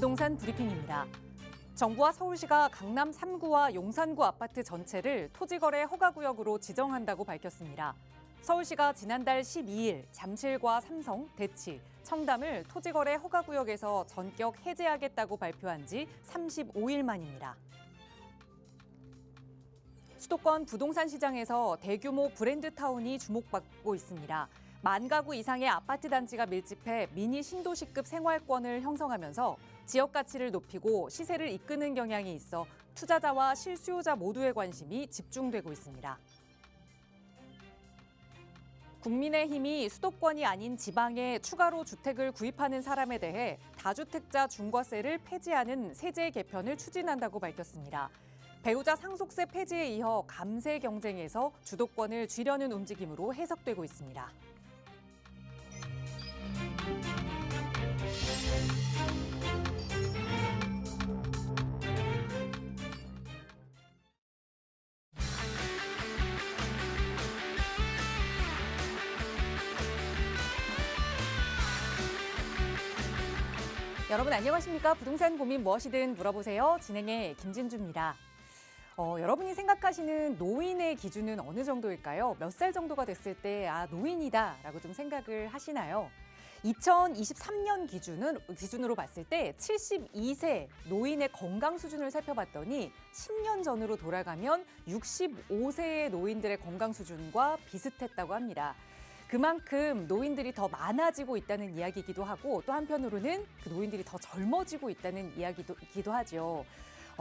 부동산 브리핑입니다. 정부와 서울시가 강남 3구와 용산구 아파트 전체를 토지거래 허가구역으로 지정한다고 밝혔습니다. 서울시가 지난달 12일 잠실과 삼성, 대치, 청담을 토지거래 허가구역에서 전격 해제하겠다고 발표한 지 35일 만입니다. 수도권 부동산 시장에서 대규모 브랜드타운이 주목받고 있습니다. 10,000가구 이상의 아파트 단지가 밀집해 미니 신도시급 생활권을 형성하면서 지역 가치를 높이고 시세를 이끄는 경향이 있어 투자자와 실수요자 모두의 관심이 집중되고 있습니다. 국민의힘이 수도권이 아닌 지방에 추가로 주택을 구입하는 사람에 대해 다주택자 중과세를 폐지하는 세제 개편을 추진한다고 밝혔습니다. 배우자 상속세 폐지에 이어 감세 경쟁에서 주도권을 쥐려는 움직임으로 해석되고 있습니다. 여러분 안녕하십니까? 부동산 고민 무엇이든 물어보세요. 진행의 김진주입니다. 여러분이 생각하시는 노인의 기준은 어느 정도일까요? 몇 살 정도가 됐을 때 노인이다라고 좀 생각을 하시나요? 2023년 기준으로 봤을 때 72세 노인의 건강 수준을 살펴봤더니 10년 전으로 돌아가면 65세의 노인들의 건강 수준과 비슷했다고 합니다. 그만큼 노인들이 더 많아지고 있다는 이야기이기도 하고 또 한편으로는 그 노인들이 더 젊어지고 있다는 이야기이기도 하죠.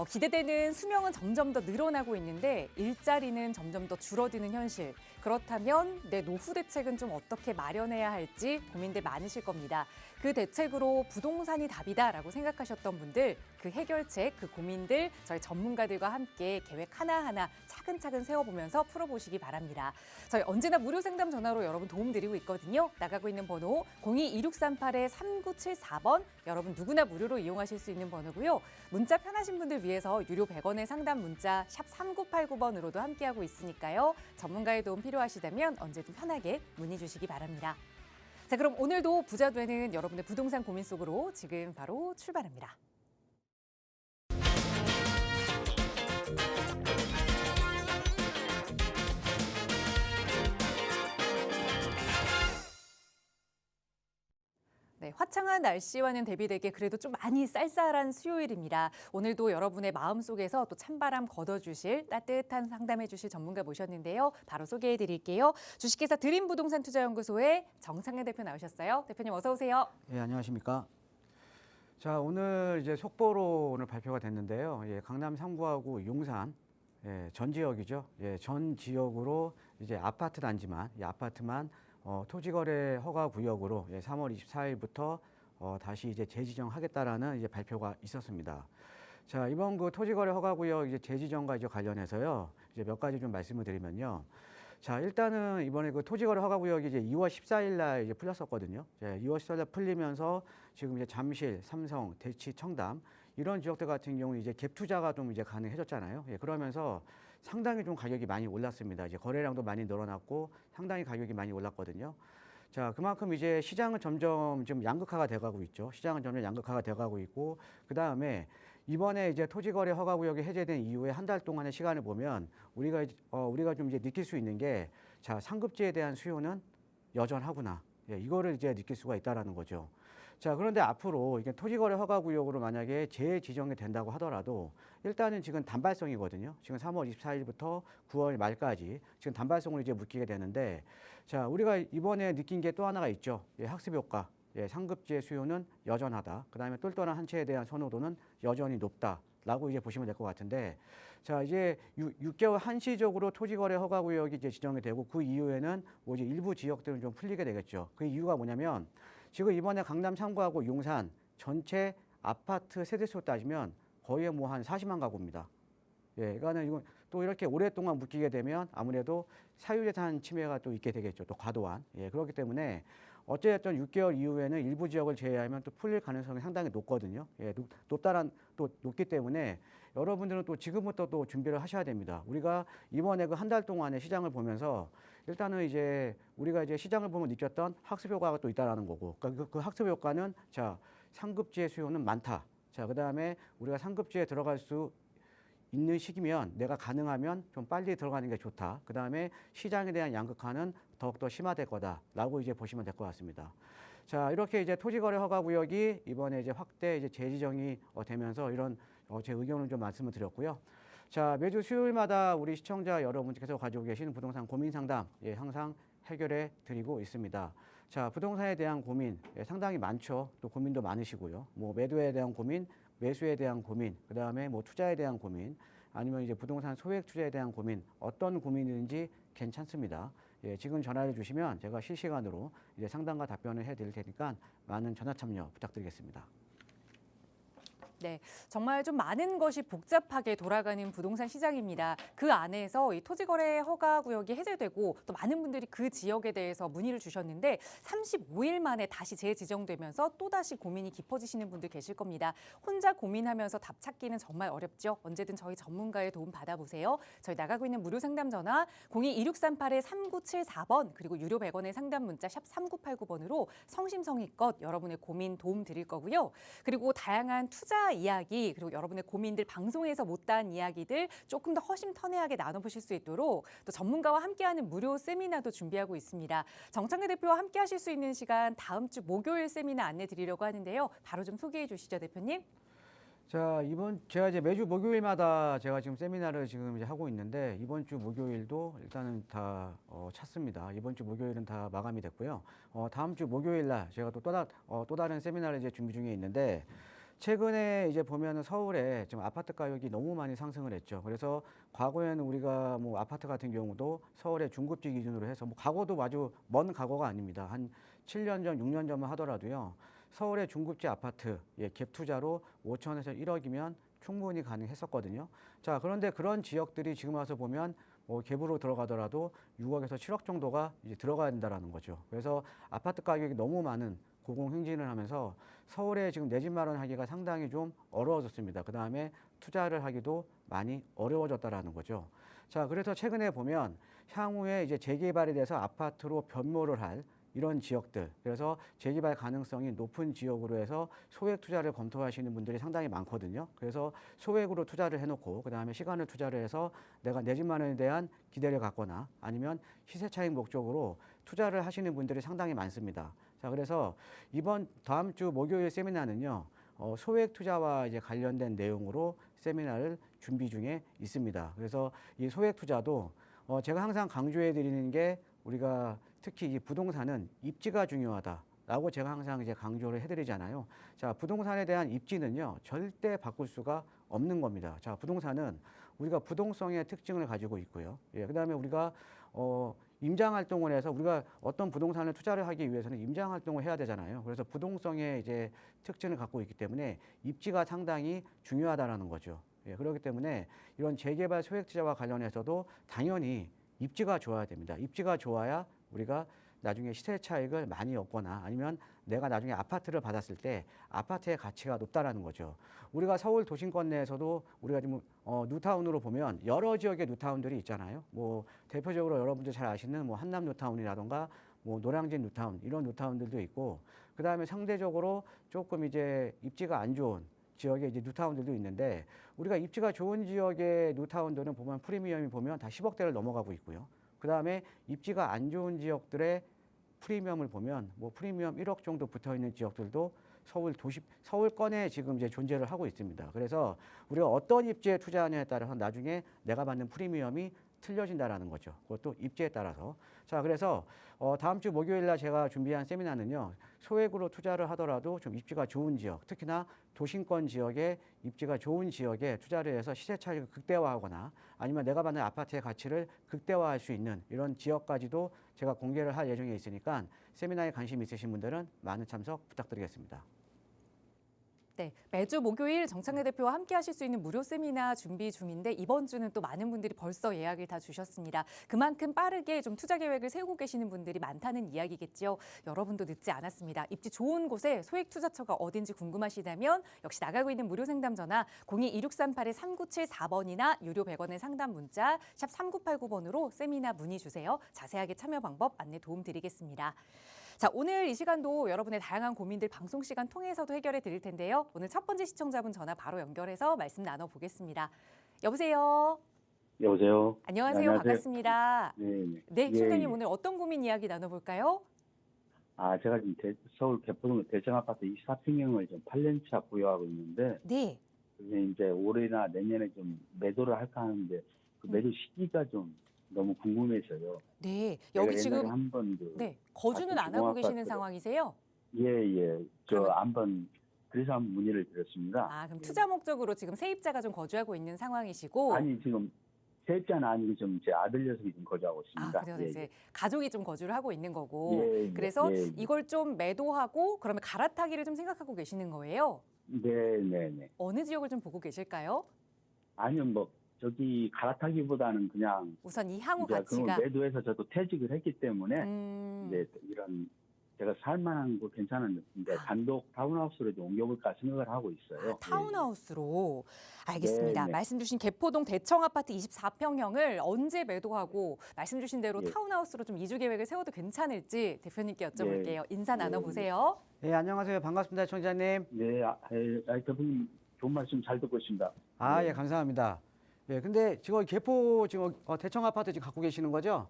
기대되는 수명은 점점 더 늘어나고 있는데 일자리는 점점 더 줄어드는 현실. 그렇다면 내 노후 대책은 좀 어떻게 마련해야 할지 고민들 많으실 겁니다. 그 대책으로 부동산이 답이다라고 생각하셨던 분들, 그 해결책, 그 고민들 저희 전문가들과 함께 계획 하나하나 차근차근 세워보면서 풀어보시기 바랍니다. 저희 언제나 무료 상담 전화로 여러분 도움드리고 있거든요. 나가고 있는 번호 02-2638-3974번 여러분 누구나 무료로 이용하실 수 있는 번호고요. 문자 편하신 분들 위해서 유료 100원의 상담 문자 샵 3989번으로도 함께하고 있으니까요. 전문가의 도움 필요하시다면 언제든 편하게 문의 주시기 바랍니다. 자, 그럼 오늘도 부자 되는 여러분의 부동산 고민 속으로 지금 바로 출발합니다. 네, 화창한 날씨와는 대비되게 그래도 좀 많이 쌀쌀한 수요일입니다. 오늘도 여러분의 마음속에서 또 찬바람 걷어주실 따뜻한 상담해 주실 전문가 모셨는데요. 바로 소개해 드릴게요. 주식회사 드림부동산투자연구소의 정창래 대표 나오셨어요. 대표님 어서 오세요. 예, 안녕하십니까. 자, 오늘 이제 속보로 오늘 발표가 됐는데요. 강남 3구하고 용산 전 지역이죠. 전 지역으로 이제 아파트 단지만 이 아파트만 토지거래 허가 구역으로 3월 24일부터 다시 이제 재지정하겠다라는 이제 발표가 있었습니다. 자, 이번 그 토지거래 허가 구역 이제 재지정과 이제 관련해서요. 이제 몇 가지 좀 말씀을 드리면요. 자, 일단은 이번에 그 토지거래 허가 구역이 이제 2월 14일 날 이제 풀렸었거든요. 2월 14일 날 풀리면서 지금 이제 잠실, 삼성, 대치, 청담 이런 지역들 같은 경우 이제 갭 투자가 좀 이제 가능해졌잖아요. 그러면서 상당히 좀 가격이 많이 올랐습니다. 이제 거래량도 많이 늘어났고 상당히 가격이 많이 올랐거든요. 자, 그만큼 이제 시장은 점점 좀 양극화가 돼가고 있죠. 시장은 점점 양극화가 돼가고 있고 그 다음에 이번에 이제 토지거래 허가구역이 해제된 이후에 한 달 동안의 시간을 보면 우리가 좀 이제 느낄 수 있는 게 자, 상급지에 대한 수요는 여전하구나. 이거를 이제 느낄 수가 있다라는 거죠. 자, 그런데 앞으로 이게 토지거래 허가구역으로 만약에 재지정이 된다고 하더라도 일단은 지금 단발성이거든요. 지금 3월 24일부터 9월 말까지 지금 단발성으로 이제 묶이게 되는데 자, 우리가 이번에 느낀 게 또 하나가 있죠. 학습 효과. 상급지의 수요는 여전하다. 그다음에 똘똘한 한 채에 대한 선호도는 여전히 높다라고 이제 보시면 될 것 같은데, 자, 이제 6개월 한시적으로 토지거래 허가구역이 이제 지정이 되고 그 이후에는 뭐 이제 일부 지역들은 좀 풀리게 되겠죠. 그 이유가 뭐냐면 지금 이번에 강남 3구하고 용산 전체 아파트 세대수 따지면 거의 뭐 한 40만 가구입니다. 그러니까는 이건 또 이렇게 오랫동안 묶이게 되면 아무래도 사유재산 침해가 또 있게 되겠죠. 또 과도한. 그렇기 때문에 어쨌든 6개월 이후에는 일부 지역을 제외하면 또 풀릴 가능성이 상당히 높거든요. 높기 때문에 여러분들은 또 지금부터 또 준비를 하셔야 됩니다. 우리가 이번에 그 한 달 동안의 시장을 보면서 일단은 이제 우리가 이제 시장을 보면 느꼈던 학습 효과가 또 있다라는 거고, 그러니까 그 학습 효과는 자, 상급지의 수요는 많다. 자, 그다음에 우리가 상급지에 들어갈 수 있는 시기면 내가 가능하면 좀 빨리 들어가는 게 좋다. 그다음에 시장에 대한 양극화는 더욱더 심화될 거다라고 이제 보시면 될 것 같습니다. 자, 이렇게 이제 토지거래 허가 구역이 이번에 이제 확대 이제 재지정이 되면서 이런 제 의견을 좀 말씀을 드렸고요. 자, 매주 수요일마다 우리 시청자 여러분께서 가지고 계시는 부동산 고민 상담 항상 해결해 드리고 있습니다. 자, 부동산에 대한 고민 상당히 많죠. 또 고민도 많으시고요. 뭐 매도에 대한 고민, 매수에 대한 고민, 그다음에 뭐 투자에 대한 고민, 아니면 이제 부동산 소액 투자에 대한 고민, 어떤 고민이든지 괜찮습니다. 지금 전화를 주시면 제가 실시간으로 이제 상담과 답변을 해 드릴 테니까 많은 전화 참여 부탁드리겠습니다. 네, 정말 좀 많은 것이 복잡하게 돌아가는 부동산 시장입니다. 그 안에서 이 토지거래 허가 구역이 해제되고 또 많은 분들이 그 지역에 대해서 문의를 주셨는데 35일 만에 다시 재지정되면서 또다시 고민이 깊어지시는 분들 계실 겁니다. 혼자 고민하면서 답 찾기는 정말 어렵죠. 언제든 저희 전문가의 도움 받아보세요. 저희 나가고 있는 무료 상담 전화 02-2638-3974번 그리고 유료 100원의 상담 문자 샵 3989번으로 성심성의껏 여러분의 고민 도움 드릴 거고요. 그리고 다양한 투자 이야기 그리고 여러분의 고민들 방송에서 못다한 이야기들 조금 더 허심탄회하게 나눠보실 수 있도록 또 전문가와 함께하는 무료 세미나도 준비하고 있습니다. 정창래 대표와 함께하실 수 있는 시간 다음 주 목요일 세미나 안내 드리려고 하는데요. 바로 좀 소개해 주시죠, 대표님. 자, 제가 이제 매주 목요일마다 제가 지금 세미나를 지금 이제 하고 있는데 이번 주 목요일도 일단은 다 찼습니다. 이번 주 목요일은 다 마감이 됐고요. 다음 주 목요일 날 제가 또 다른 세미나를 이제 준비 중에 있는데 최근에 이제 보면은 서울에 지금 아파트 가격이 너무 많이 상승을 했죠. 그래서 과거에는 우리가 뭐 아파트 같은 경우도 서울의 중급지 기준으로 해서 뭐 과거도 아주 먼 과거가 아닙니다. 한 7년 전, 6년 전만 하더라도요. 서울의 중급지 아파트 갭 투자로 5천에서 1억이면 충분히 가능했었거든요. 자, 그런데 그런 지역들이 지금 와서 보면 뭐 갭으로 들어가더라도 6억에서 7억 정도가 이제 들어가야 된다라는 거죠. 그래서 아파트 가격이 너무 많은 고공행진을 하면서 서울에 지금 내 집 마련하기가 상당히 좀 어려워졌습니다. 그 다음에 투자를 하기도 많이 어려워졌다라는 거죠. 자, 그래서 최근에 보면 향후에 이제 재개발에 대해서 아파트로 변모를 할 이런 지역들, 그래서 재개발 가능성이 높은 지역으로 해서 소액 투자를 검토하시는 분들이 상당히 많거든요. 그래서 소액으로 투자를 해놓고 그 다음에 시간을 투자를 해서 내가 내 집 마련에 대한 기대를 갖거나 아니면 시세 차익 목적으로 투자를 하시는 분들이 상당히 많습니다. 자, 그래서 다음 주 목요일 세미나는요, 소액 투자와 이제 관련된 내용으로 세미나를 준비 중에 있습니다. 그래서 이 소액 투자도 제가 항상 강조해 드리는 게 우리가 특히 이 부동산은 입지가 중요하다라고 제가 항상 이제 강조를 해드리잖아요. 자, 부동산에 대한 입지는요, 절대 바꿀 수가 없는 겁니다. 자, 부동산은 우리가 부동성의 특징을 가지고 있고요. 그다음에 우리가 임장 활동을 해서 우리가 어떤 부동산을 투자를 하기 위해서는 임장 활동을 해야 되잖아요. 그래서 부동성의 이제 특징을 갖고 있기 때문에 입지가 상당히 중요하다라는 거죠. 그렇기 때문에 이런 재개발 소액 투자와 관련해서도 당연히 입지가 좋아야 됩니다. 입지가 좋아야 우리가 나중에 시세 차익을 많이 얻거나 아니면 내가 나중에 아파트를 받았을 때 아파트의 가치가 높다라는 거죠. 우리가 서울 도심권 내에서도 우리가 지금 뉴타운으로 보면 여러 지역의 뉴타운들이 있잖아요. 뭐 대표적으로 여러분들 잘 아시는 뭐 한남 뉴타운이라던가 뭐 노량진 뉴타운 이런 뉴타운들도 있고 그다음에 상대적으로 조금 이제 입지가 안 좋은 지역의 이제 뉴타운들도 있는데 우리가 입지가 좋은 지역의 뉴타운들은 보면 프리미엄이 보면 다 10억대를 넘어가고 있고요. 그다음에 입지가 안 좋은 지역들의 프리미엄을 보면 뭐 프리미엄 1억 정도 붙어 있는 지역들도 서울권에 지금 이제 존재를 하고 있습니다. 그래서 우리가 어떤 입지에 투자하느냐에 따라서 나중에 내가 받는 프리미엄이 틀려진다라는 거죠. 그것도 입지에 따라서. 자, 그래서 다음 주 목요일 날 제가 준비한 세미나는요. 소액으로 투자를 하더라도 좀 입지가 좋은 지역, 특히나 도심권 지역에 입지가 좋은 지역에 투자를 해서 시세 차익을 극대화하거나 아니면 내가 받는 아파트의 가치를 극대화할 수 있는 이런 지역까지도 제가 공개를 할 예정에 있으니까 세미나에 관심 있으신 분들은 많은 참석 부탁드리겠습니다. 네, 매주 목요일 정창래 대표와 함께 하실 수 있는 무료 세미나 준비 중인데 이번 주는 또 많은 분들이 벌써 예약을 다 주셨습니다. 그만큼 빠르게 좀 투자 계획을 세우고 계시는 분들이 많다는 이야기겠죠. 여러분도 늦지 않았습니다. 입지 좋은 곳에 소액 투자처가 어딘지 궁금하시다면 역시 나가고 있는 무료 상담 전화 02-2638-3974번이나 유료 100원의 상담 문자 샵 3989번으로 세미나 문의 주세요. 자세하게 참여 방법 안내 도움 드리겠습니다. 자, 오늘 이 시간도 여러분의 다양한 고민들 방송 시간 통해서도 해결해 드릴 텐데요. 오늘 첫 번째 시청자분 전화 바로 연결해서 말씀 나눠보겠습니다. 여보세요. 여보세요. 안녕하세요. 안녕하세요. 반갑습니다. 네, 네, 예, 실장님 예. 오늘 어떤 고민 이야기 나눠볼까요? 제가 지금 서울 개포동 대청 아파트 24평형을 좀 8년차 보유하고 있는데, 네. 그게 이제 올해나 내년에 좀 매도를 할까 하는데, 그 매도 시기가 좀 너무 궁금해서요. 네. 제가 여기 옛날에 지금 한번 네, 거주는 아파트 안 하고 계시는 중앙아파트로- 상황이세요? 예. 그러면- 한번 그래서 한번 문의를 드렸습니다. 아, 그럼 투자 목적으로 지금 세입자가 좀 거주하고 있는 상황이시고. 아니, 지금 세입자는 아니고 좀 제 아들 녀석이 좀 거주하고 있습니다. 그래서 이제 가족이 좀 거주를 하고 있는 거고. 예, 예, 그래서 예, 예. 이걸 좀 매도하고 그러면 갈아타기를 좀 생각하고 계시는 거예요? 네. 어느 지역을 좀 보고 계실까요? 아니면 뭐 저기 갈아타기보다는 그냥 우선 이 향후 이제 그걸 가치가 매도해서 저도 퇴직을 했기 때문에 음, 이제 이런 제가 살만한 거 괜찮은 이제 아. 단독 타운하우스로 좀 옮겨볼까 생각을 하고 있어요. 타운하우스로 알겠습니다. 네. 말씀 주신 개포동 대청 아파트 24평형을 언제 매도하고 말씀 주신 대로 예. 타운하우스로 좀 이주 계획을 세워도 괜찮을지 대표님께 여쭤볼게요. 예. 인사 예. 나눠보세요. 예, 안녕하세요. 반갑습니다, 청자님. 네, 대표님 좋은 말씀 잘 듣고 있습니다. 예, 감사합니다. 예, 근데 지금 개포 지금 대청 아파트 지금 갖고 계시는 거죠?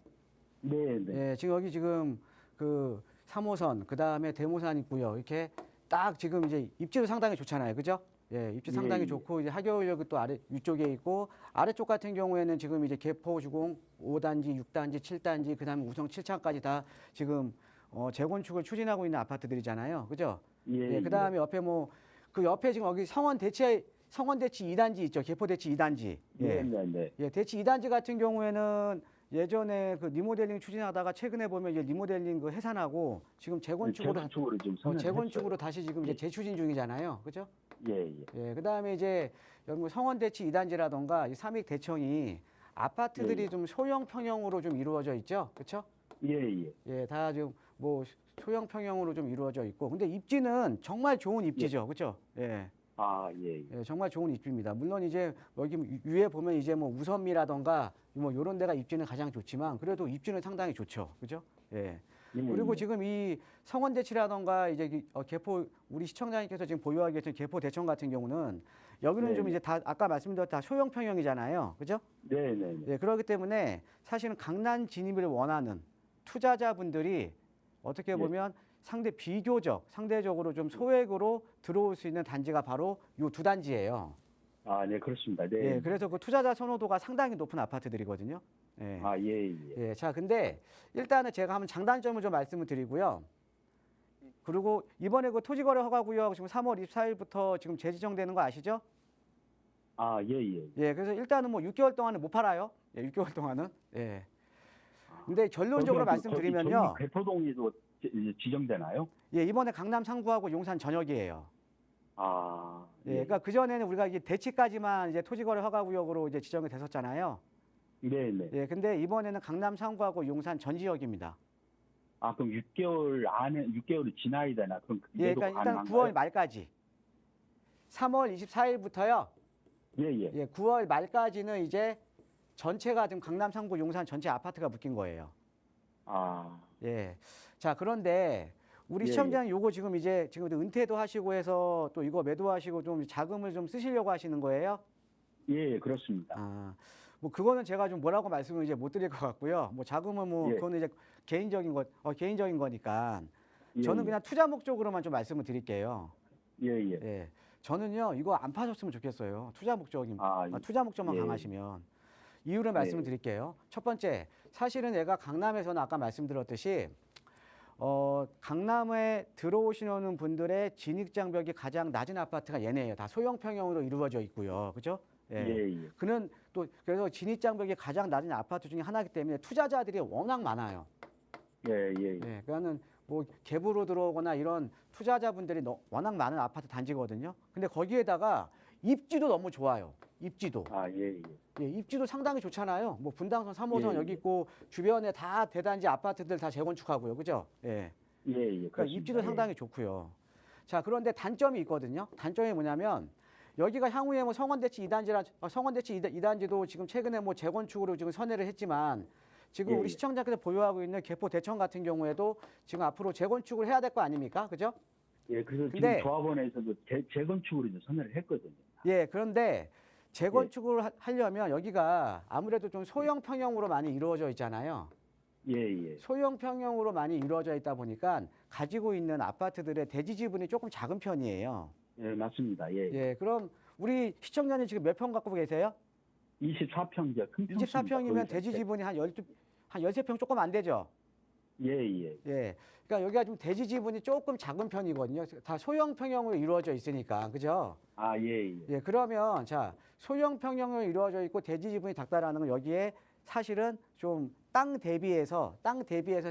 네. 예, 지금 여기 지금 그 3호선, 그 다음에 대모산 있고요. 이렇게 딱 지금 이제 입지도 상당히 좋잖아요. 그죠? 예, 입지 상당히 예. 좋고, 이제 하교역이 또 아래, 위쪽에 있고, 아래쪽 같은 경우에는 지금 이제 개포 주공 5단지, 6단지, 7단지, 그 다음에 우성 7차까지 다 지금 재건축을 추진하고 있는 아파트들이잖아요. 그죠? 예, 그 다음에 옆에 뭐, 그 옆에 지금 여기 성원대치 2단지 있죠. 개포대치 2단지. 네. 예, 대치 2단지 같은 경우에는 예전에 그 리모델링 추진하다가 최근에 보면 이제 리모델링 그 해산하고 지금 재건축으로 재건축으로 지금 선언을 재건축으로 다시 지금 이제 재추진 중이잖아요. 그죠? 예. 예, 그다음에 이제 여기 뭐 성원대치 2단지라던가 이 삼익 대청이 아파트들이 예. 좀 소형 평형으로 좀 이루어져 있죠. 그렇죠? 예. 예, 다 지금 뭐 소형 평형으로 좀 이루어져 있고 근데 입지는 정말 좋은 입지죠. 그렇죠? 예. 예. 예, 정말 좋은 입지입니다. 물론 이제 여기 위에 보면 이제 뭐 우선미라던가 뭐 이런 데가 입지는 가장 좋지만 그래도 입지는 상당히 좋죠. 그죠? 예. 그리고 지금 이 성원대치라던가 이제 개포 우리 시청자님께서 지금 보유하고 계신 개포 대청 같은 경우는 여기는 네. 좀 이제 다 아까 말씀드렸 다 소형 평형이잖아요. 그죠? 네. 예, 그렇기 때문에 사실은 강남 진입을 원하는 투자자분들이 어떻게 보면 상대적으로 좀 소액으로 들어올 수 있는 단지가 바로 이 두 단지예요. 네, 그렇습니다. 네. 예, 그래서 그 투자자 선호도가 상당히 높은 아파트들이거든요. 예. 예. 예, 자, 근데 일단은 제가 한번 장단점을 좀 말씀을 드리고요. 그리고 이번에 그 토지거래 허가구역 지금 3월 24일부터 지금 재지정되는 거 아시죠? 예. 예, 그래서 일단은 뭐 6개월 동안은 못 팔아요. 예, 6개월 동안은. 예. 근데 결론적으로 말씀드리면요. 개포동에도 지정되나요? 예, 이번에 강남 상구하고 용산 전역이에요. 예, 그러니까 그 전에는 우리가 이게 대치까지만 이제 토지거래 허가구역으로 이제 지정이 됐었잖아요. 네. 예, 근데 이번에는 강남 상구하고 용산 전 지역입니다. 그럼 6개월이 지나야 되나? 그럼 예, 매도 그러니까 일단 가능한가요? 9월 말까지. 3월 24일부터요. 예. 예, 9월 말까지는 이제 전체가 지금 강남 상구 용산 전체 아파트가 묶인 거예요. 예. 자, 그런데 우리 예, 시청자는 요거 지금 이제 지금 은퇴도 하시고 해서 또 이거 매도하시고 좀 자금을 좀 쓰시려고 하시는 거예요? 예, 그렇습니다. 뭐 그거는 제가 좀 뭐라고 말씀을 이제 못 드릴 것 같고요. 뭐 자금은 뭐 예. 그거는 이제 개인적인 거니까 예, 저는 그냥 투자 목적으로만 좀 말씀을 드릴게요. 예. 예. 저는요, 이거 안 파셨으면 좋겠어요. 투자 목적만 예. 강하시면. 이유를 말씀을 드릴게요. 첫 번째, 사실은 얘가 강남에서는 아까 말씀드렸듯이 강남에 들어오시는 분들의 진입장벽이 가장 낮은 아파트가 얘네예요. 다 소형 평형으로 이루어져 있고요. 그죠? 예. 그는 또 그래서 진입장벽이 가장 낮은 아파트 중에 하나이기 때문에 투자자들이 워낙 많아요. 예. 그러니까는 뭐 갭으로 들어오거나 이런 투자자분들이 워낙 많은 아파트 단지거든요. 근데 거기에다가 입지도 너무 좋아요. 입지도. 예. 예, 입지도 상당히 좋잖아요. 뭐 분당선 3호선 예, 여기 예. 있고 주변에 다 대단지 아파트들 다 재건축하고요. 그죠? 예. 예. 그러니까 입지도 상당히 좋고요. 자, 그런데 단점이 있거든요. 단점이 뭐냐면 여기가 향후에 뭐 성원대치 2단지도 지금 최근에 뭐 재건축으로 지금 선회를 했지만 지금 예, 우리 예. 시청자께서 보유하고 있는 개포 대청 같은 경우에도 지금 앞으로 재건축을 해야 될 거 아닙니까? 그죠? 예, 그래서 근데- 지금 조합원에서도 재건축으로 이제 선회를 했거든요. 예, 그런데 재건축을 하려면 여기가 아무래도 좀 소형 평형으로 많이 이루어져 있잖아요. 예, 예. 소형 평형으로 많이 이루어져 있다 보니까 가지고 있는 아파트들의 대지 지분이 조금 작은 편이에요. 예, 맞습니다. 예. 예, 그럼 우리 시청자님 지금 몇 평 갖고 계세요? 24평 이제 큰 평수입니다. 24평이면 거기서. 대지 지분이 한 13평 조금 안 되죠? 예, 예. 예. 그러니까 여기가 좀 대지 지분이 조금 작은 편이거든요. 다 소형 평형으로 이루어져 있으니까. 그죠? 아, 예, 예. 예, 그러면 자, 소형 평형으로 이루어져 있고 대지 지분이 작다라는 건 여기에 사실은 좀 땅 대비해서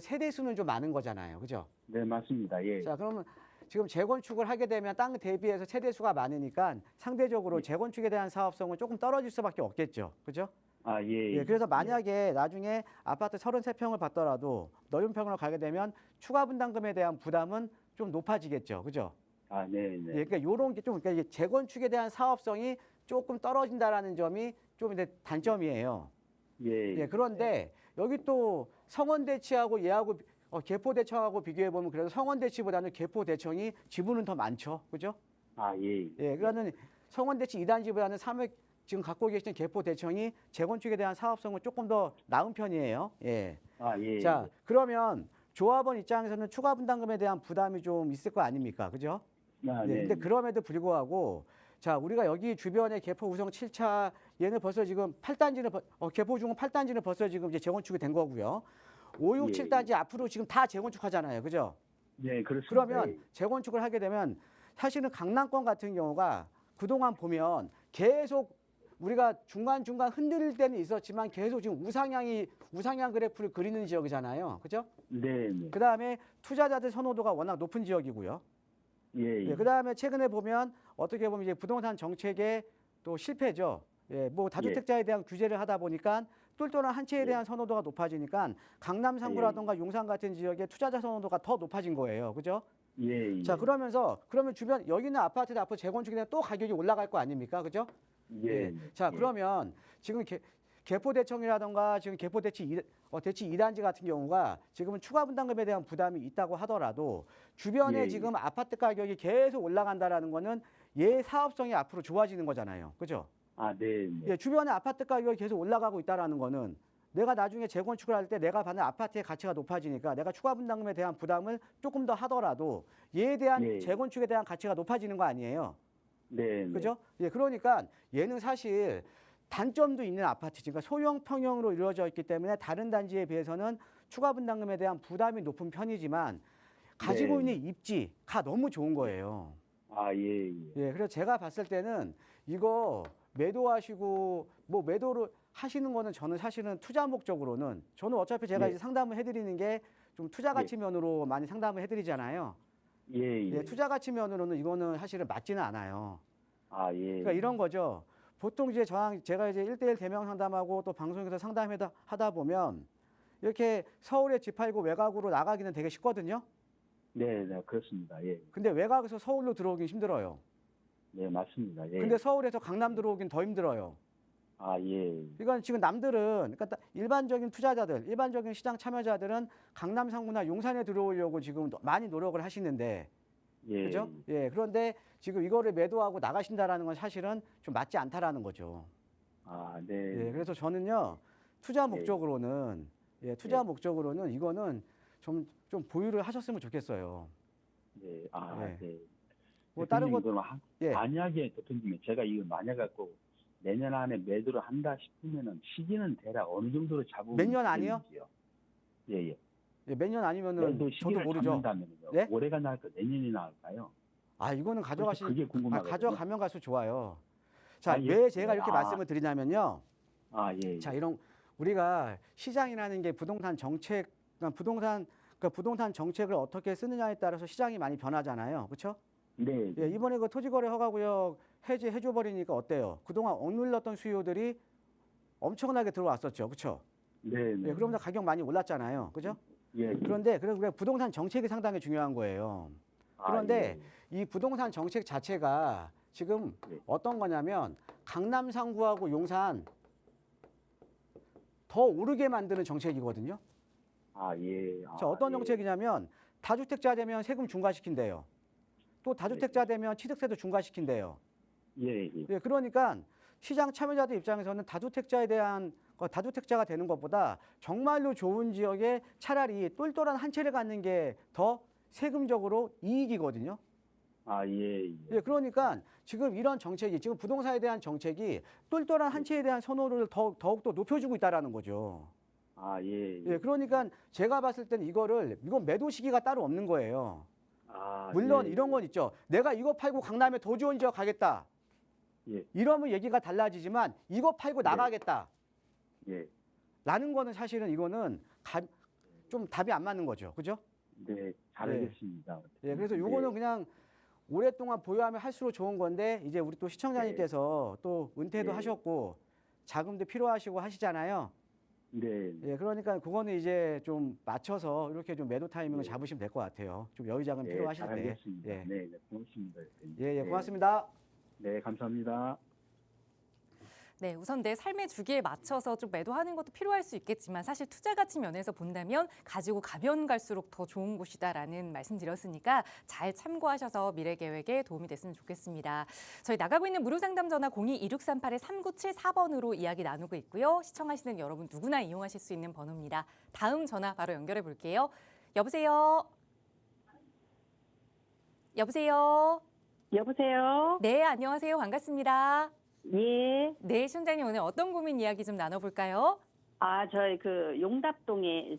세대 수는 좀 많은 거잖아요. 그죠? 네, 맞습니다. 예. 자, 그러면 지금 재건축을 하게 되면 땅 대비해서 세대 수가 많으니까 상대적으로 예. 재건축에 대한 사업성은 조금 떨어질 수밖에 없겠죠. 그죠? 아, 예. 예, 그래서 만약에 나중에 아파트 33평을 받더라도 넓은 평으로 가게 되면 추가 분담금에 대한 부담은 좀 높아지겠죠. 그죠? 아, 네, 네. 예, 그러니까 요런 게 좀 그러니까 이게 재건축에 대한 사업성이 조금 떨어진다라는 점이 좀 이제 단점이에요. 예. 예, 그런데 여기 또 성원대치하고 얘하고 개포대청하고 비교해 보면 그래도 성원대치보다는 개포대청이 지분은 더 많죠. 그죠? 아, 예. 예, 그러는 성원대치 2단지보다는 지금 갖고 계시는 개포대청이 재건축에 대한 사업성은 조금 더 나은 편이에요. 예. 아, 예. 자, 그러면 조합원 입장에서는 추가 분담금에 대한 부담이 좀 있을 거 아닙니까? 그죠? 아, 예, 네. 근데 그럼에도 불구하고 자, 우리가 여기 주변에 개포 우성 7차 얘는 벌써 지금 8단지는 개포 중은 8단지는 벌써 지금 이제 재건축이 된 거고요. 5, 6, 예, 7단지 앞으로 지금 다 재건축하잖아요. 그죠? 네, 그렇습니다. 그러면 예. 재건축을 하게 되면 사실은 강남권 같은 경우가 그동안 보면 계속 우리가 중간중간 흔들릴 때는 있었지만 계속 지금 우상향 그래프를 그리는 지역이잖아요. 그죠? 네, 네. 그다음에 투자자들 선호도가 워낙 높은 지역이고요. 예, 예. 예, 그다음에 최근에 보면 어떻게 보면 이제 부동산 정책의 또 실패죠. 예, 뭐 다주택자에 대한 규제를 하다 보니까 똘똘한 한 채에 대한 선호도가 높아지니까 강남 상구라든가 용산 같은 지역의 투자자 선호도가 더 높아진 거예요. 그죠? 예, 예. 자, 그러면 주변 여기 있는 아파트들 앞으로 재건축이 되면 또 가격이 올라갈 거 아닙니까? 그죠? 예. 예. 자, 예. 그러면 지금 개포대청이라든가 지금 대치 2단지 같은 경우가 지금은 추가 분담금에 대한 부담이 있다고 하더라도 주변에 예, 예. 지금 아파트 가격이 계속 올라간다라는 거는 얘 사업성이 앞으로 좋아지는 거잖아요. 그죠? 아, 네, 네. 예, 주변에 아파트 가격이 계속 올라가고 있다라는 거는 내가 나중에 재건축을 할 때 내가 받는 아파트의 가치가 높아지니까 내가 추가 분담금에 대한 부담을 조금 더 하더라도 얘에 대한 예. 재건축에 대한 가치가 높아지는 거 아니에요. 네, 네. 그죠? 예, 그러니까 얘는 사실 단점도 있는 아파트지. 그러니까 소형 평형으로 이루어져 있기 때문에 다른 단지에 비해서는 추가 분담금에 대한 부담이 높은 편이지만 가지고 네. 있는 입지가 너무 좋은 거예요. 아, 예, 예. 예, 그래서 제가 봤을 때는 이거 매도하시고 뭐 매도를 하시는 거는 저는 사실은 투자 목적으로는 저는 어차피 제가 예. 이제 상담을 해드리는 게 좀 투자 가치 면으로 많이 상담을 해드리잖아요. 예, 예. 예, 투자 가치 면으로는 이거는 사실은 맞지는 않아요. 아, 예. 그러니까 이런 거죠. 보통 이제 제가 이제 1대1 대면 상담하고 또 방송에서 하다 보면 이렇게 서울에 집 팔고 외곽으로 나가기는 되게 쉽거든요. 네, 네, 그렇습니다. 예. 근데 외곽에서 서울로 들어오긴 힘들어요. 네, 맞습니다. 예. 근데 서울에서 강남 들어오긴 더 힘들어요. 아, 예. 그러니까 지금 남들은 그러니까 일반적인 투자자들, 일반적인 시장 참여자들은 강남 상구나 용산에 들어오려고 지금 많이 노력을 하시는데 예. 그죠? 예. 그런데 지금 이거를 매도하고 나가신다라는 건 사실은 좀 맞지 않다라는 거죠. 아, 네. 예. 그래서 저는요. 투자 목적으로는 투자 목적으로는 이거는 좀 보유를 하셨으면 좋겠어요. 네. 아, 예. 네. 뭐 다른 것 예. 만약에 대표님 제가 이거 만약 갖고 내년 안에 매도를 한다 싶으면은 시기는 대략 어느 정도로 잡으면 몇 년 아니요? 되는지요? 예, 예. 예, 몇 년 아니면은 매도 저도 시기를 모르죠. 잡는다면요. 네? 올해가 나을까 내년이 나을까요? 아, 이거는 그게 궁금하거든요. 가져가면 갈수록 좋아요. 자, 아, 예. 왜 제가 이렇게 아. 말씀을 드리냐면요. 아, 예. 자, 이런 우리가 시장이라는 게 부동산 정책을 어떻게 쓰느냐에 따라서 시장이 많이 변하잖아요. 그렇죠? 네. 예, 이번에 그 토지거래 허가구역 해제해줘 버리니까 어때요? 그동안 억눌렸던 수요들이 엄청나게 들어왔었죠. 그렇죠? 네. 네. 예, 그러면서 가격 많이 올랐잖아요. 그죠? 예. 그런데 그래서 부동산 정책이 상당히 중요한 거예요. 그런데 이 부동산 정책 자체가 지금 네. 어떤 거냐면 강남 상구하고 용산 더 오르게 만드는 정책이거든요. 아, 예. 자, 어떤 예. 정책이냐면 다주택자 되면 세금 중과시킨대요. 또 다주택자 되면 취득세도 중과시킨대요. 예, 예. 예, 그러니까 시장 참여자들 입장에서는 다주택자에 대한 다주택자가 되는 것보다 정말로 좋은 지역에 차라리 똘똘한 한 채를 갖는 게 더 세금적으로 이익이거든요. 아, 예, 예. 예, 그러니까 지금 이런 정책이 지금 부동산에 대한 정책이 똘똘한 한 채에 대한 선호를 더욱더 높여주고 있다라는 거죠. 아, 예, 예, 그러니까 제가 봤을 때는 이건 매도 시기가 따로 없는 거예요. 아, 물론 예, 이런 건 있죠. 내가 이거 팔고 강남에 더 좋은 지역 가겠다. 예, 이러면 얘기가 달라지지만 이거 팔고 나가겠다. 예. 라는 거는 사실은 이거는 좀 답이 안 맞는 거죠. 그죠? 네, 잘하겠습니다. 예, 그래서 요거는 그냥 오랫동안 보유하면 할수록 좋은 건데 이제 우리 또 시청자님께서 또 은퇴도 네. 하셨고 자금도 필요하시고 하시잖아요. 네, 예, 그러니까 그거는 이제 좀 맞춰서 이렇게 좀 매도 타이밍을 네. 잡으시면 될 것 같아요. 좀 여유 자금 네, 필요하실 때. 잘하겠습니다. 예. 네, 네, 고맙습니다. 대표님. 예, 예, 네. 고맙습니다. 네, 감사합니다. 네, 우선 내 삶의 주기에 맞춰서 좀 매도하는 것도 필요할 수 있겠지만 사실 투자 가치 면에서 본다면 가지고 가면 갈수록 더 좋은 곳이다라는 말씀드렸으니까 잘 참고하셔서 미래 계획에 도움이 됐으면 좋겠습니다. 저희 나가고 있는 무료 상담 전화 02-2638-3974번으로 이야기 나누고 있고요. 시청하시는 여러분 누구나 이용하실 수 있는 번호입니다. 다음 전화 바로 연결해 볼게요. 여보세요? 여보세요? 여보세요? 네, 안녕하세요. 반갑습니다. 예. 네, 시청자님 오늘 어떤 고민 이야기 좀 나눠볼까요? 저희 용답동에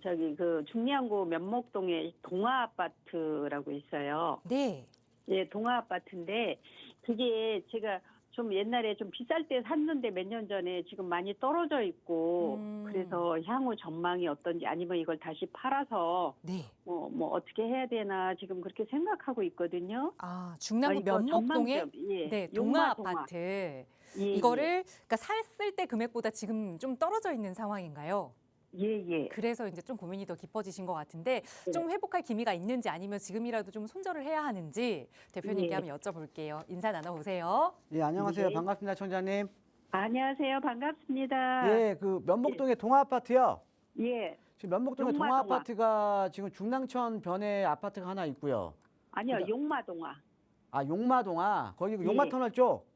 중량구 면목동에 동아 아파트라고 있어요. 네. 예, 동아 아파트인데 그게 제가 좀 옛날에 좀 비쌀 때 샀는데 몇 년 전에 지금 많이 떨어져 있고 그래서 향후 전망이 어떤지 아니면 이걸 다시 팔아서 네. 뭐 어떻게 해야 되나 지금 그렇게 생각하고 있거든요. 아, 중랑구 이거 면목동에 전망점, 예. 네, 용마, 동아 아파트. 예, 이거를 그러니까 샀을 때 금액보다 지금 좀 떨어져 있는 상황인가요? 예, 예. 그래서 이제 좀 고민이 더 깊어지신 것 같은데 네. 좀 회복할 기미가 있는지 아니면 지금이라도 좀 손절을 해야 하는지 대표님께 예. 한번 여쭤볼게요. 인사 나눠보세요. 예, 안녕하세요. 네. 반갑습니다, 청자님. 안녕하세요. 반갑습니다. 예, 그 면목동의 동아 아파트요. 예. 지금 면목동에 용마 동아 동아. 아파트가 지금 중랑천 변에 아파트가 하나 있고요. 아니요, 그러니까- 용마동화. 아, 용마동아. 거기 그 예. 용마터널 쪽.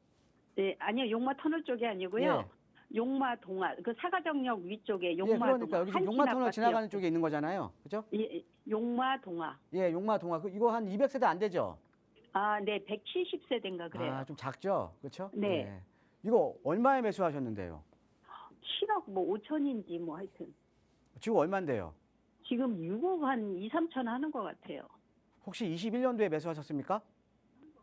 예, 아니요, 용마터널 쪽이 아니고요. 용마동화. 그 사가정역 위쪽에 예, 용마동화. 그러니까 여기 지금 용마터널 지나가는 쪽에 있는 거잖아요. 그죠? 예, 용마동화. 예, 용마동아. 이거 한 200세대 안 되죠? 네, 170세대인가 그래요. 아, 좀 작죠? 그렇죠? 네. 예. 이거 얼마에 매수하셨는데요? 7억 뭐 5천인지 뭐 하여튼. 지금 얼마인데요? 지금 6억 한 2, 3천 하는 것 같아요. 혹시 21년도에 매수하셨습니까?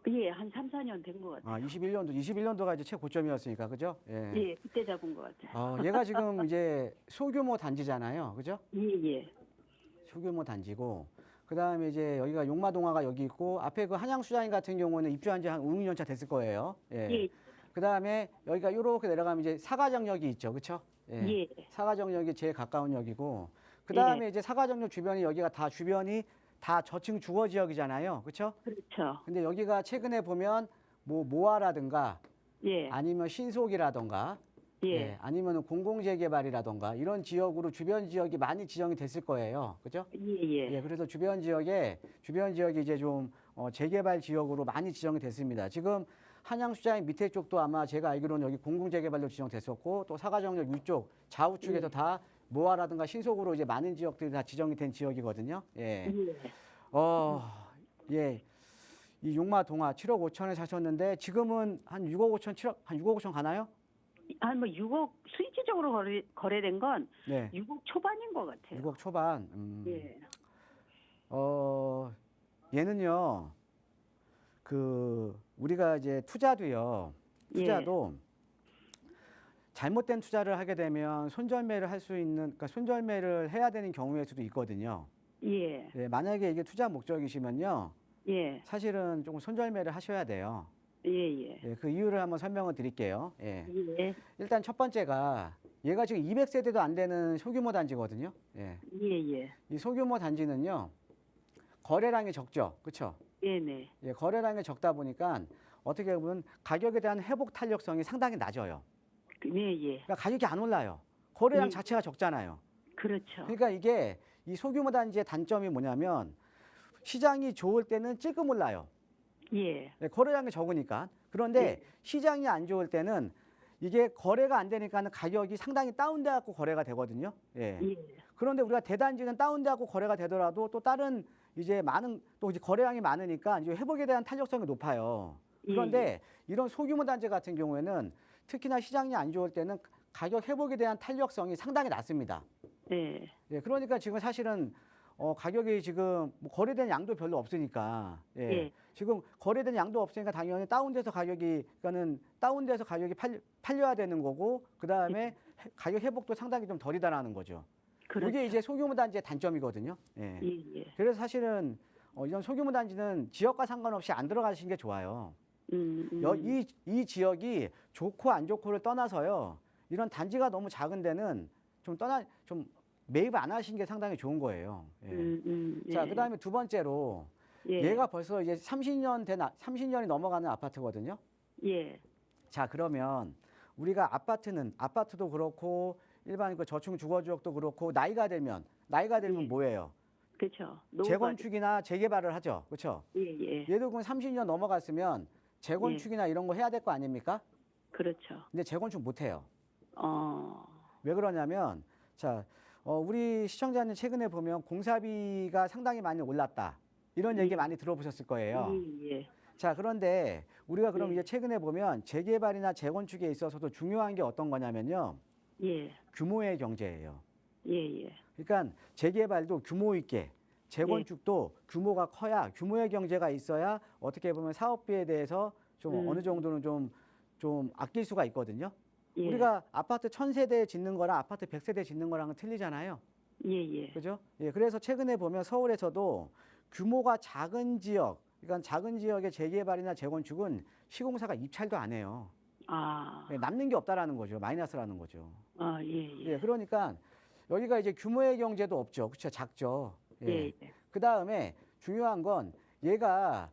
예, 한 3, 4년 된 것 같아요. 아, 21년도가 이제 최고점이었으니까. 그죠? 예. 예, 그때 잡은 것 같아요. 얘가 지금 이제 소규모 단지잖아요. 그죠? 예, 예. 소규모 단지고 그다음에 이제 여기가 용마동화가 여기 있고 앞에 그 한양수자인 같은 경우는 입주한 지 한 5, 6년 차 됐을 거예요. 예. 예, 그다음에 여기가 이렇게 내려가면 이제 사가정역이 있죠. 그렇죠? 예. 사가정역이 제일 가까운 역이고 그다음에 이제 사가정역 주변이 여기가 다 주변이 다 저층 주거 지역이잖아요. 그렇죠? 그렇죠. 근데 여기가 최근에 보면 뭐 모아라든가 예, 아니면 신속이라든가 예. 아니면 공공재개발이라든가 이런 지역으로 주변 지역이 많이 지정이 됐을 거예요. 그죠? 예, 예. 그래서 주변 지역이 이제 좀 재개발 지역으로 많이 지정이 됐습니다. 지금 한양수자인 밑에 쪽도 아마 제가 알기로는 여기 공공재개발로 지정됐었고 또 사가정역 위쪽 좌우측에서 다 모아라든가 신속으로 이제 많은 지역들이 다 지정이 된 지역이거든요. 예. 예. 예. 이 용마동화 7억 5천에 사셨는데 지금은 한 6억 5천, 7억, 한 6억 5천 가나요? 한 뭐 6억 실질적으로 거래된 건 네. 6억 초반인 것 같아요. 6억 초반. 예. 얘는요. 그 우리가 이제 투자도 잘못된 투자를 하게 되면 손절매를 할 수 있는 그러니까 손절매를 해야 되는 경우일 수도 있거든요. 예. 예, 만약에 이게 투자 목적이시면요. 예. 사실은 조금 손절매를 하셔야 돼요. 예. 예. 예, 그 이유를 한번 설명을 드릴게요. 예. 예. 일단 첫 번째가 얘가 지금 200세대도 안 되는 소규모 단지거든요. 예. 예. 예. 이 소규모 단지는요. 거래량이 적죠. 그렇죠? 예. 네. 예, 거래량이 적다 보니까 어떻게 보면 가격에 대한 회복 탄력성이 상당히 낮아요. 예. 예. 그러니까 가격이 안 올라요. 거래량 예. 자체가 적잖아요. 그렇죠. 그러니까 이게 이 소규모 단지의 단점이 뭐냐면 시장이 좋을 때는 찔끔 올라요. 예. 네, 거래량이 적으니까. 그런데 시장이 안 좋을 때는 이게 거래가 안 되니까는 가격이 상당히 다운돼 갖고 거래가 되거든요. 예. 예. 그런데 우리가 대단지는 다운돼 갖고 거래가 되더라도 또 다른 이제 많은 또 이제 거래량이 많으니까 이제 회복에 대한 탄력성이 높아요. 그런데 이런 소규모 단지 같은 경우에는 특히나 시장이 안 좋을 때는 가격 회복에 대한 탄력성이 상당히 낮습니다. 예. 예, 그러니까 지금 사실은 가격이 지금 뭐 거래된 양도 별로 없으니까 예. 지금 거래된 양도 없으니까 당연히 다운돼서 가격이 그러니까는 다운돼서 가격이 팔려야 되는 거고 그 다음에 가격 회복도 상당히 좀 덜이다라는 거죠. 그렇죠. 이게 이제 소규모 단지의 단점이거든요. 예. 예. 예. 그래서 사실은 이런 소규모 단지는 지역과 상관없이 안 들어가시는 게 좋아요. 이 지역이 좋고 안 좋고를 떠나서요. 이런 단지가 너무 작은 데는 좀 매입 안 하시는 게 상당히 좋은 거예요. 예. 자, 그다음에 두 번째로 예. 얘가 벌써 이제 30년이 넘어가는 아파트거든요. 예. 자, 그러면 우리가 아파트도 그렇고 일반 그 저층 주거 지역도 그렇고 나이가 들면 예. 뭐예요? 그렇죠. 재건축이나 재개발을 하죠. 그렇죠? 예. 예. 얘도 그럼 30년 넘어갔으면 재건축이나 이런 거 해야 될 거 아닙니까? 그렇죠. 근데 재건축 못 해요. 어. 왜 그러냐면 자, 우리 시청자님 최근에 보면 공사비가 상당히 많이 올랐다. 이런 얘기 많이 들어보셨을 거예요. 예. 자, 그런데 우리가 그럼 예. 이제 최근에 보면 재개발이나 재건축에 있어서도 중요한 게 어떤 거냐면요. 예. 규모의 경제예요. 예. 예. 그러니까 재개발도 규모 있게 재건축도 규모가 커야 규모의 경제가 있어야 어떻게 보면 사업비에 대해서 좀 어느 정도는 좀 아낄 수가 있거든요. 예. 우리가 아파트 1000세대 짓는 거랑 아파트 100세대 짓는 거랑은 틀리잖아요. 예. 그죠? 예, 그래서 최근에 보면 서울에서도 규모가 작은 지역, 그러니까 작은 지역의 재개발이나 재건축은 시공사가 입찰도 안 해요. 아. 예, 남는 게 없다라는 거죠. 마이너스라는 거죠. 아, 예. 예, 그러니까 여기가 이제 규모의 경제도 없죠. 그렇죠? 작죠. 예. 그 다음에 중요한 건 얘가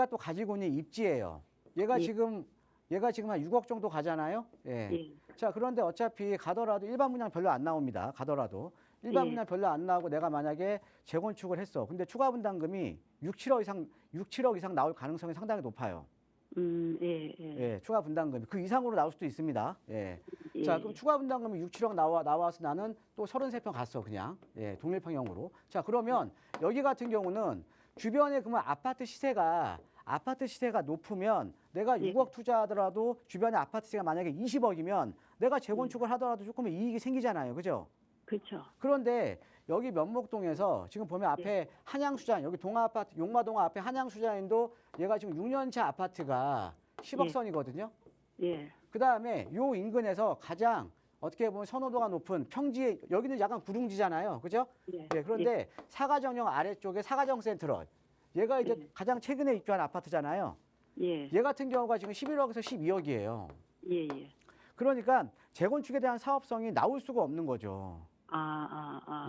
또 가지고 있는 입지예요. 얘가 예. 지금 한 6억 정도 가잖아요. 예. 예. 자, 그런데 어차피 가더라도 일반 분양 별로 안 나옵니다. 가더라도 일반 예. 분양 별로 안 나오고 내가 만약에 재건축을 했어. 근데 추가 분담금이 6, 7억 이상 나올 가능성이 상당히 높아요. 예. 예, 추가 분담금이 그 이상으로 나올 수도 있습니다. 예. 예. 자, 그럼 추가 분담금이 6, 7억 나와서 나는 또 33평 갔어, 그냥. 예, 동일평형으로. 자, 그러면 여기 같은 경우는 주변에 그러면 아파트 시세가 높으면 내가 예. 6억 투자하더라도 주변에 아파트 시세가 만약에 20억이면 내가 재건축을 하더라도 조금의 이익이 생기잖아요. 그죠? 그렇죠. 그런데 여기 면목동에서 지금 보면 앞에 한양수자인, 여기 동아아파트, 용마동아 앞에 한양수자인도 얘가 지금 6년차 아파트가 10억 예. 선이거든요. 예. 그 다음에 요 인근에서 가장 어떻게 보면 선호도가 높은 평지에, 여기는 약간 구릉지잖아요. 그죠? 예. 예, 그런데 사가정역 아래쪽에 사가정 센트럴. 얘가 이제 예. 가장 최근에 입주한 아파트잖아요. 예. 얘 같은 경우가 지금 11억에서 12억이에요. 예. 그러니까 재건축에 대한 사업성이 나올 수가 없는 거죠.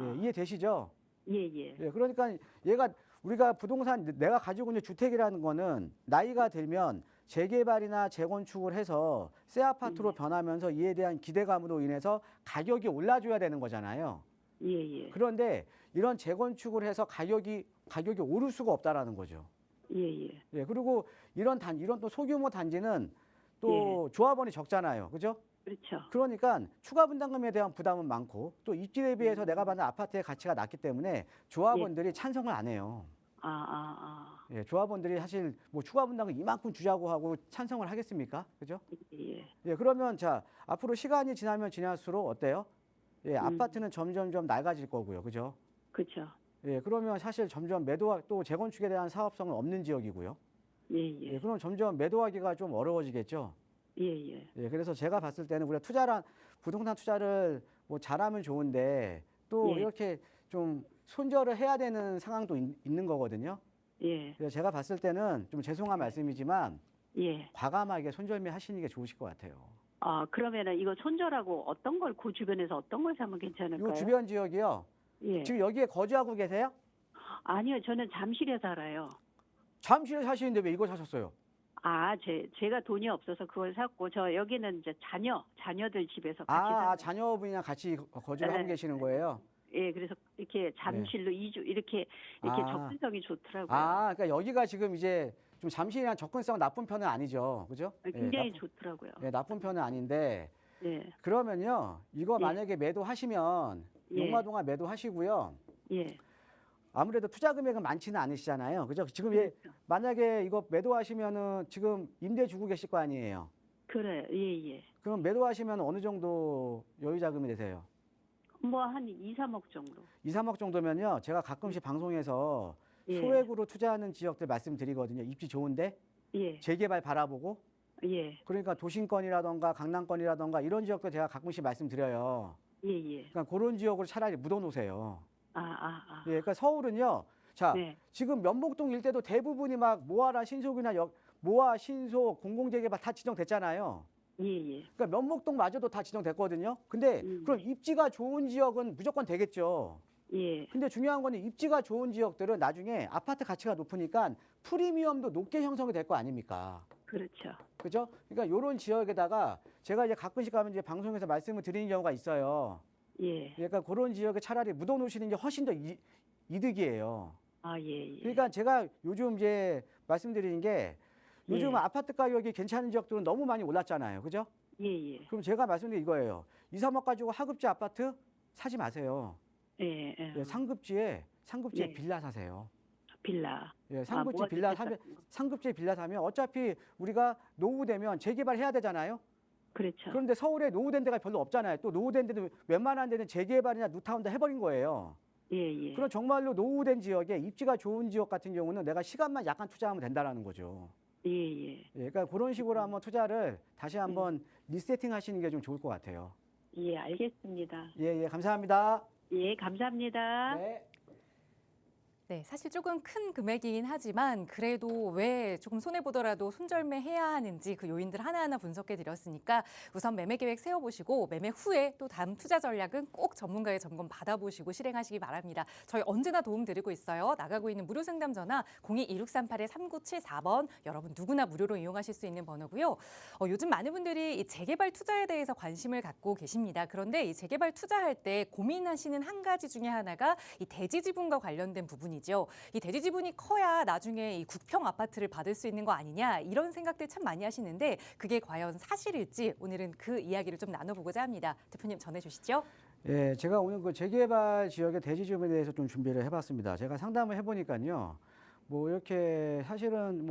예, 이해되시죠? 예. 예, 그러니까 얘가 우리가 부동산 내가 가지고 있는 주택이라는 거는 나이가 들면 재개발이나 재건축을 해서 새 아파트로 변하면서 이에 대한 기대감으로 인해서 가격이 올라줘야 되는 거잖아요. 예. 그런데 이런 재건축을 해서 가격이 오를 수가 없다라는 거죠. 예. 예, 그리고 이런 또 소규모 단지는 또 조합원이 적잖아요. 그죠? 그렇죠. 그러니까 추가 분담금에 대한 부담은 많고 또 입지 대비해서 내가 받는 아파트의 가치가 낮기 때문에 조합원들이 찬성을 안 해요. 예, 조합원들이 사실 뭐 추가 분담금 이만큼 주자고 하고 찬성을 하겠습니까? 그죠? 예. 예, 그러면 자, 앞으로 시간이 지나면 지날수록 어때요? 예, 아파트는 점점 낡아질 거고요. 그죠? 그렇죠. 예, 그러면 사실 점점 또 재건축에 대한 사업성은 없는 지역이고요. 예, 그럼 점점 매도하기가 좀 어려워지겠죠. 예. 예, 그래서 제가 봤을 때는 우리가 부동산 투자를 뭐 잘하면 좋은데 또 예. 이렇게 좀 손절을 해야 되는 상황도 있는 거거든요. 예. 그래서 제가 봤을 때는 좀 죄송한 말씀이지만 예. 과감하게 손절매 하시는 게 좋으실 것 같아요. 그러면은 이거 손절하고 어떤 걸 그 주변에서 어떤 걸 사면 괜찮을까요? 이 주변 지역이요. 예. 지금 여기에 거주하고 계세요? 아니요, 저는 잠실에 살아요. 잠실에 사시는데 왜 이걸 사셨어요? 제가 돈이 없어서 그걸 샀고, 저 여기는 이제 자녀들 집에서 같이 자녀분이랑 같이 거주를 하고 네. 계시는 거예요? 예, 그래서 이렇게 잠실로 이주 이렇게 아. 접근성이 좋더라고요. 그러니까 여기가 지금 이제 좀 잠실이랑 접근성 나쁜 편은 아니죠, 그죠? 굉장히 좋더라고요. 나쁜 편은 아닌데 예, 그러면요, 이거 예. 만약에 매도하시면 예. 용마동화 매도하시고요. 예. 아무래도 투자 금액은 많지는 않으시잖아요, 그죠? 지금 그렇죠. 만약에 이거 매도하시면은 지금 임대 주고 계실 거 아니에요? 그래, 예. 그럼 매도하시면 어느 정도 여유 자금이 되세요? 뭐 한 2, 3억 정도. 2, 3억 정도면요, 제가 가끔씩 방송에서 예. 소액으로 투자하는 지역들 말씀드리거든요. 입지 좋은데 예, 재개발 바라보고, 예, 그러니까 도심권이라던가 강남권이라던가 이런 지역도 제가 가끔씩 말씀드려요. 예. 그러니까 그런 지역으로 차라리 묻어놓으세요. 아. 예, 그러니까 서울은요. 자, 네, 지금 면목동 일대도 대부분이 막 모아라 신속이나 모아 신속 공공재개발 다 지정됐잖아요. 예. 그러니까 면목동마저도 다 지정됐거든요. 근데 그럼 입지가 좋은 지역은 무조건 되겠죠. 예, 근데 중요한 거는 입지가 좋은 지역들은 나중에 아파트 가치가 높으니까 프리미엄도 높게 형성이 될 거 아닙니까? 그렇죠. 그죠? 그러니까 이런 지역에다가 제가 이제 가끔씩 가면 이제 방송에서 말씀을 드리는 경우가 있어요. 예, 그러니까 그런 지역에 차라리 묻어놓으시는 게 훨씬 더 이득이에요. 예. 그러니까 제가 요즘 이제 말씀드리는 게 요즘 예. 아파트 가격이 괜찮은 지역들은 너무 많이 올랐잖아요. 그죠? 예. 그럼 제가 말씀드린 이거예요. 2, 3억 가지고 하급지 아파트 사지 마세요. 예. 예, 상급지에 예. 빌라 사세요. 빌라. 예, 상급지 모아주택 빌라 사면 같은 거. 상급지에 빌라 사면 어차피 우리가 노후되면 재개발해야 되잖아요. 그렇죠. 그런데 서울에 노후된 데가 별로 없잖아요. 또 노후된 데는 웬만한 데는 재개발이나 뉴타운도 해버린 거예요. 예. 그럼 정말로 노후된 지역에 입지가 좋은 지역 같은 경우는 내가 시간만 약간 투자하면 된다라는 거죠. 예. 예, 그러니까 그런 식으로 한번 투자를 다시 한번 리세팅 하시는 게 좀 좋을 것 같아요. 예, 알겠습니다. 예, 감사합니다. 예, 감사합니다. 네. 네, 사실 조금 큰 금액이긴 하지만 그래도 왜 조금 손해보더라도 손절매 해야 하는지 그 요인들 하나하나 분석해 드렸으니까 우선 매매 계획 세워보시고 매매 후에 또 다음 투자 전략은 꼭 전문가의 점검 받아보시고 실행하시기 바랍니다. 저희 언제나 도움 드리고 있어요. 나가고 있는 무료 상담 전화 02-2638-3974번 여러분 누구나 무료로 이용하실 수 있는 번호고요. 요즘 많은 분들이 이 재개발 투자에 대해서 관심을 갖고 계십니다. 그런데 이 재개발 투자할 때 고민하시는 한 가지 중에 하나가 이 대지 지분과 관련된 부분이죠. 이 대지 지분이 커야 나중에 이 국평 아파트를 받을 수 있는 거 아니냐 이런 생각들 참 많이 하시는데 그게 과연 사실일지 오늘은 그 이야기를 좀 나눠보고자 합니다. 대표님 전해주시죠. 예, 제가 오늘 그 재개발 지역의 대지 지분에 대해서 좀 준비를 해봤습니다. 제가 상담을 해보니까요, 뭐 이렇게 사실은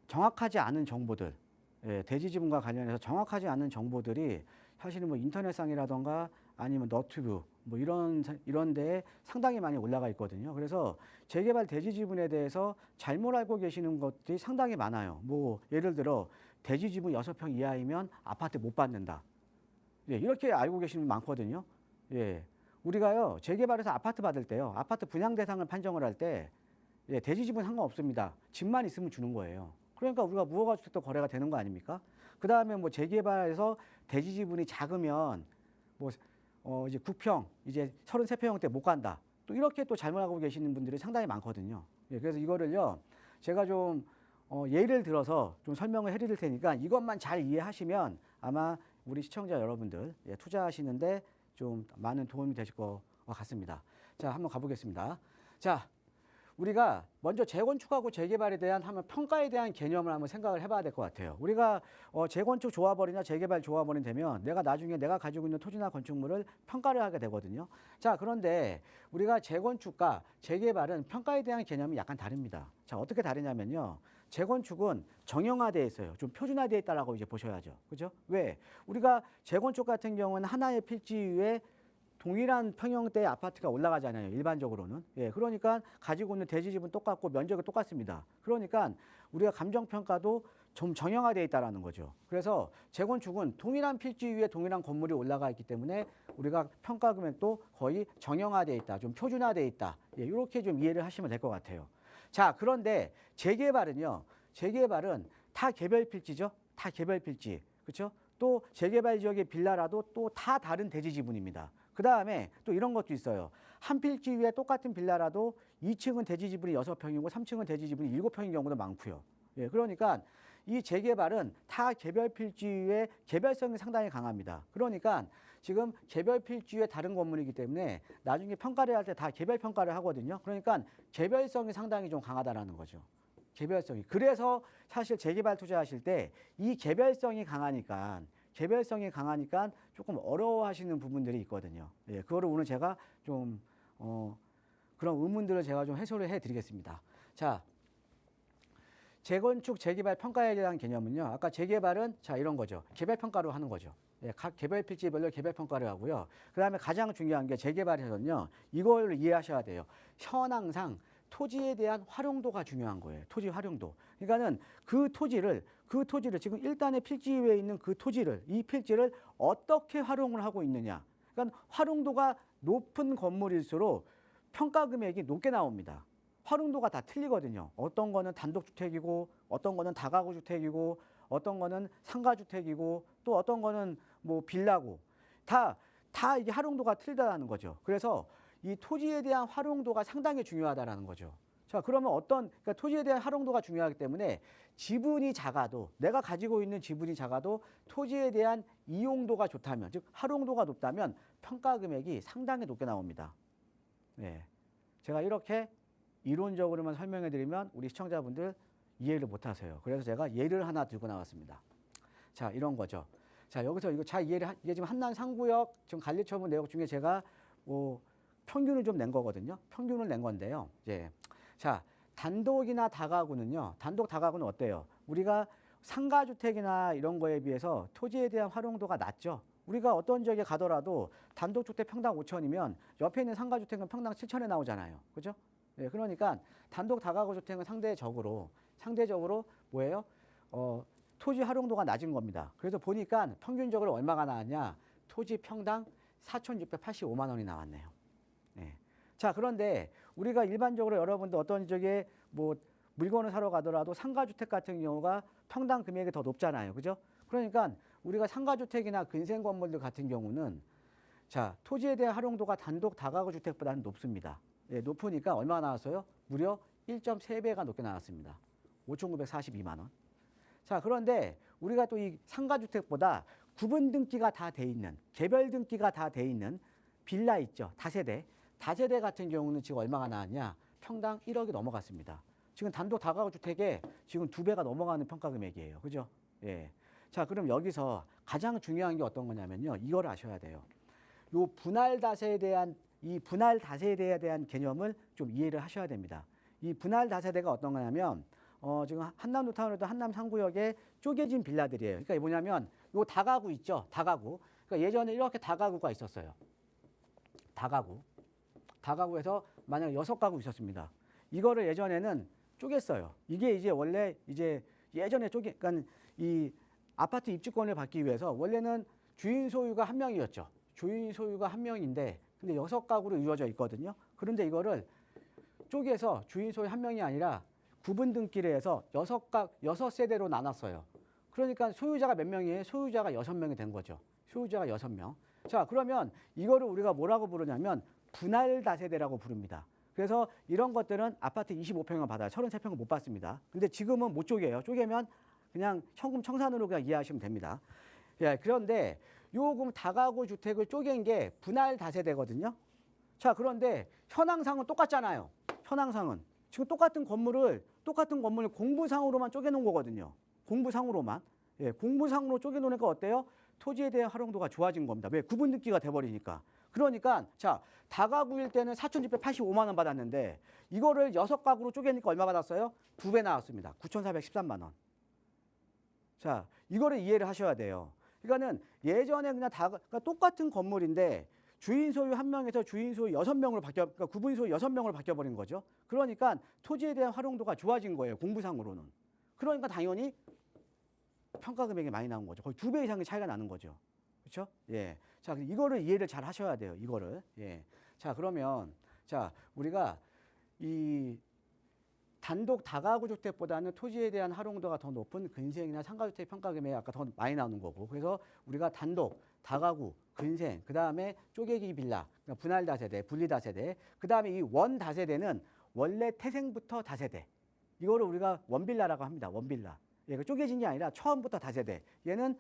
정확하지 않은 정보들, 예, 대지 지분과 관련해서 정확하지 않은 정보들이 사실은 뭐 인터넷상이라던가 아니면 너튜브 뭐 이런 데에 상당히 많이 올라가 있거든요. 그래서 재개발 대지 지분에 대해서 잘못 알고 계시는 것들이 상당히 많아요. 뭐 예를 들어 대지 지분 6평 이하이면 아파트 못 받는다. 예, 이렇게 알고 계시는 분 많거든요. 예. 우리가요, 재개발해서 아파트 받을 때요, 아파트 분양 대상을 판정을 할 때, 예, 대지 지분 상관없습니다. 집만 있으면 주는 거예요. 그러니까 우리가 무허가 주택도 거래가 되는 거 아닙니까? 그 다음에 뭐 재개발해서 대지 지분이 작으면 이제 9평, 이제 33평대 못 간다. 또 이렇게 또 잘못 알고 계시는 분들이 상당히 많거든요. 예, 그래서 이거를요, 제가 좀 예를 들어서 좀 설명을 해드릴 테니까 이것만 잘 이해하시면 아마 우리 시청자 여러분들, 예, 투자하시는데 좀 많은 도움이 되실 것 같습니다. 자, 한번 가보겠습니다. 자, 우리가 먼저 재건축하고 재개발에 대한 평가에 대한 개념을 한번 생각을 해봐야 될 것 같아요. 우리가 재건축 조합원이나 재개발 조합원이 되면 내가 나중에 내가 가지고 있는 토지나 건축물을 평가를 하게 되거든요. 자, 그런데 우리가 재건축과 재개발은 평가에 대한 개념이 약간 다릅니다. 자, 어떻게 다르냐면요, 재건축은 정형화되어 있어요. 좀 표준화되어 있다라고 이제 보셔야죠. 그죠? 왜? 우리가 재건축 같은 경우는 하나의 필지 위에 동일한 평형대의 아파트가 올라가잖아요. 일반적으로는. 예, 그러니까 가지고 있는 대지 지분 똑같고 면적이 똑같습니다. 그러니까 우리가 감정평가도 좀 정형화되어 있다는 거죠. 그래서 재건축은 동일한 필지 위에 동일한 건물이 올라가 있기 때문에 우리가 평가 금액도 거의 정형화되어 있다. 좀 표준화되어 있다. 예, 이렇게 좀 이해를 하시면 될 것 같아요. 자, 그런데 재개발은요. 재개발은 다 개별 필지죠. 다 개별 필지. 그렇죠? 또 재개발 지역의 빌라라도 또 다 다른 대지 지분입니다. 그 다음에 또 이런 것도 있어요. 한 필지 위에 똑같은 빌라라도 2층은 대지 지분이 6평이고 3층은 대지 지분이 7평인 경우도 많고요. 예, 그러니까 이 재개발은 타 개별 필지 위에 개별성이 상당히 강합니다. 그러니까 지금 개별 필지 위에 다른 건물이기 때문에 나중에 평가를 할 때 다 개별 평가를 하거든요. 그러니까 개별성이 상당히 좀 강하다라는 거죠. 개별성이. 그래서 사실 재개발 투자하실 때 이 개별성이 강하니까 조금 어려워하시는 부분들이 있거든요. 예, 그거를 오늘 제가 좀 그런 의문들을 제가 좀 해소를 해드리겠습니다. 자, 재건축, 재개발 평가에 대한 개념은요. 아까 재개발은 자 이런 거죠. 개별 평가로 하는 거죠. 예, 각 개별 필지별로 개별 평가를 하고요. 그다음에 가장 중요한 게 재개발에서는요. 이걸 이해하셔야 돼요. 현황상 토지에 대한 활용도가 중요한 거예요. 토지 활용도. 그러니까는 그 토지를 지금 일단의 필지 위에 있는 그 토지를 이 필지를 어떻게 활용을 하고 있느냐. 그러니까 활용도가 높은 건물일수록 평가 금액이 높게 나옵니다. 활용도가 다 틀리거든요. 어떤 거는 단독주택이고 어떤 거는 다가구 주택이고 어떤 거는 상가주택이고 또 어떤 거는 뭐 빌라고 다 이게 활용도가 틀리다는 거죠. 그래서 이 토지에 대한 활용도가 상당히 중요하다라는 거죠. 자, 그러면 그러니까 토지에 대한 활용도가 중요하기 때문에 지분이 작아도 내가 가지고 있는 지분이 작아도 토지에 대한 이용도가 좋다면 즉 활용도가 높다면 평가 금액이 상당히 높게 나옵니다. 네. 제가 이렇게 이론적으로만 설명해 드리면 우리 시청자분들 이해를 못 하세요. 그래서 제가 예를 하나 들고 나왔습니다. 자, 이런 거죠. 자, 여기서 이거 잘 이게 지금 한남 상구역 지금 관리처분 내역 중에 제가 뭐 평균을 좀 낸 거거든요. 평균을 낸 건데요. 예. 자, 단독이나 다가구는요. 단독 다가구는 어때요? 우리가 상가주택이나 이런 거에 비해서 토지에 대한 활용도가 낮죠. 우리가 어떤 지역에 가더라도 단독주택 평당 5천이면 옆에 있는 상가주택은 평당 7천에 나오잖아요. 그죠? 예, 그러니까 단독 다가구 주택은 상대적으로 뭐예요? 토지 활용도가 낮은 겁니다. 그래서 보니까 평균적으로 얼마가 나왔냐? 토지 평당 4,685만 원이 나왔네요. 네. 자, 그런데 우리가 일반적으로 여러분들 어떤 지역에 뭐 물건을 사러 가더라도 상가주택 같은 경우가 평당 금액이 더 높잖아요. 그죠? 그러니까 우리가 상가주택이나 근생 건물들 같은 경우는 자, 토지에 대한 활용도가 단독 다가구 주택보다는 높습니다. 예, 높으니까 얼마 나왔어요? 무려 1.3배가 높게 나왔습니다. 5,942만 원. 자, 그런데 우리가 또 이 상가주택보다 구분 등기가 다 돼 있는, 개별 등기가 다 돼 있는 빌라 있죠. 다세대 같은 경우는 지금 얼마가 나왔냐? 평당 1억이 넘어갔습니다. 지금 단독 다가구 주택에 지금 2배가 넘어가는 평가 금액이에요. 그죠? 예. 자, 그럼 여기서 가장 중요한 게 어떤 거냐면요. 이걸 아셔야 돼요. 요 분할 다세에 대한 개념을 좀 이해를 하셔야 됩니다. 이 분할 다세대가 어떤 거냐면 지금 한남 노타운에도 한남 상구역에 쪼개진 빌라들이에요. 그러니까 뭐냐면 요 다가구 있죠. 다가구. 그러니까 예전에 이렇게 다가구가 있었어요. 다가구에서 만약 6가구 있었습니다. 이거를 예전에는 쪼갰어요. 이게 이제 원래 이제 예전에 그러니까 이 아파트 입주권을 받기 위해서 원래는 주인 소유가 한 명이었죠. 주인 소유가 한 명인데 근데 6가구로 이루어져 있거든요. 그런데 이거를 쪼개서 주인 소유 한 명이 아니라 구분 등기를 해서 6세대로 나눴어요. 그러니까 소유자가 몇 명이에요? 소유자가 6명이 된 거죠. 소유자가 6명. 자, 그러면 이거를 우리가 뭐라고 부르냐면 분할 다세대라고 부릅니다. 그래서 이런 것들은 아파트 25평을 받아요. 33평을 못 받습니다. 근데 지금은 못 쪼개요. 쪼개면 그냥 현금 청산으로 그냥 이해하시면 됩니다. 예, 그런데 요금 다가구 주택을 쪼갠 게 분할 다세대거든요. 자, 그런데 현황상은 똑같잖아요. 현황상은 지금 똑같은 건물을 공부상으로만 쪼개놓은 거거든요. 공부상으로만. 예, 공부상으로 쪼개놓으니까 어때요? 토지에 대한 활용도가 좋아진 겁니다. 왜? 구분 등기가 돼버리니까. 그러니까 자, 다가구일 때는 4,685만 원 받았는데 이거를 6가구로 쪼개니까 얼마 받았어요? 2배 나왔습니다. 9,413만 원. 자, 이거를 이해를 하셔야 돼요. 그러니까는 예전에 그러니까 똑같은 건물인데 주인 소유 1명에서 주인 소유 6명으로 그러니까 구분 소유 6명으로 바뀌어버린 거죠. 그러니까 토지에 대한 활용도가 좋아진 거예요. 공부상으로는. 그러니까 당연히 평가 금액이 많이 나온 거죠. 거의 2배 이상의 차이가 나는 거죠. 그렇죠? 예. 자, 이거를 이해를 잘 하셔야 돼요. 이거를. 예. 자, 그러면 자, 우리가 이 단독 다가구 주택보다는 토지에 대한 활용도가 더 높은 근생이나 상가주택 평가 금액이 아까 더 많이 나오는 거고. 그래서 우리가 단독 다가구, 근생, 그 다음에 쪼개기 빌라, 그러니까 분할 다세대, 분리 다세대, 그 다음에 이 원 다세대는 원래 태생부터 다세대. 이거를 우리가 원빌라라고 합니다. 원빌라. 예, 쪼개진 게 아니라 처음부터 다세대. 얘는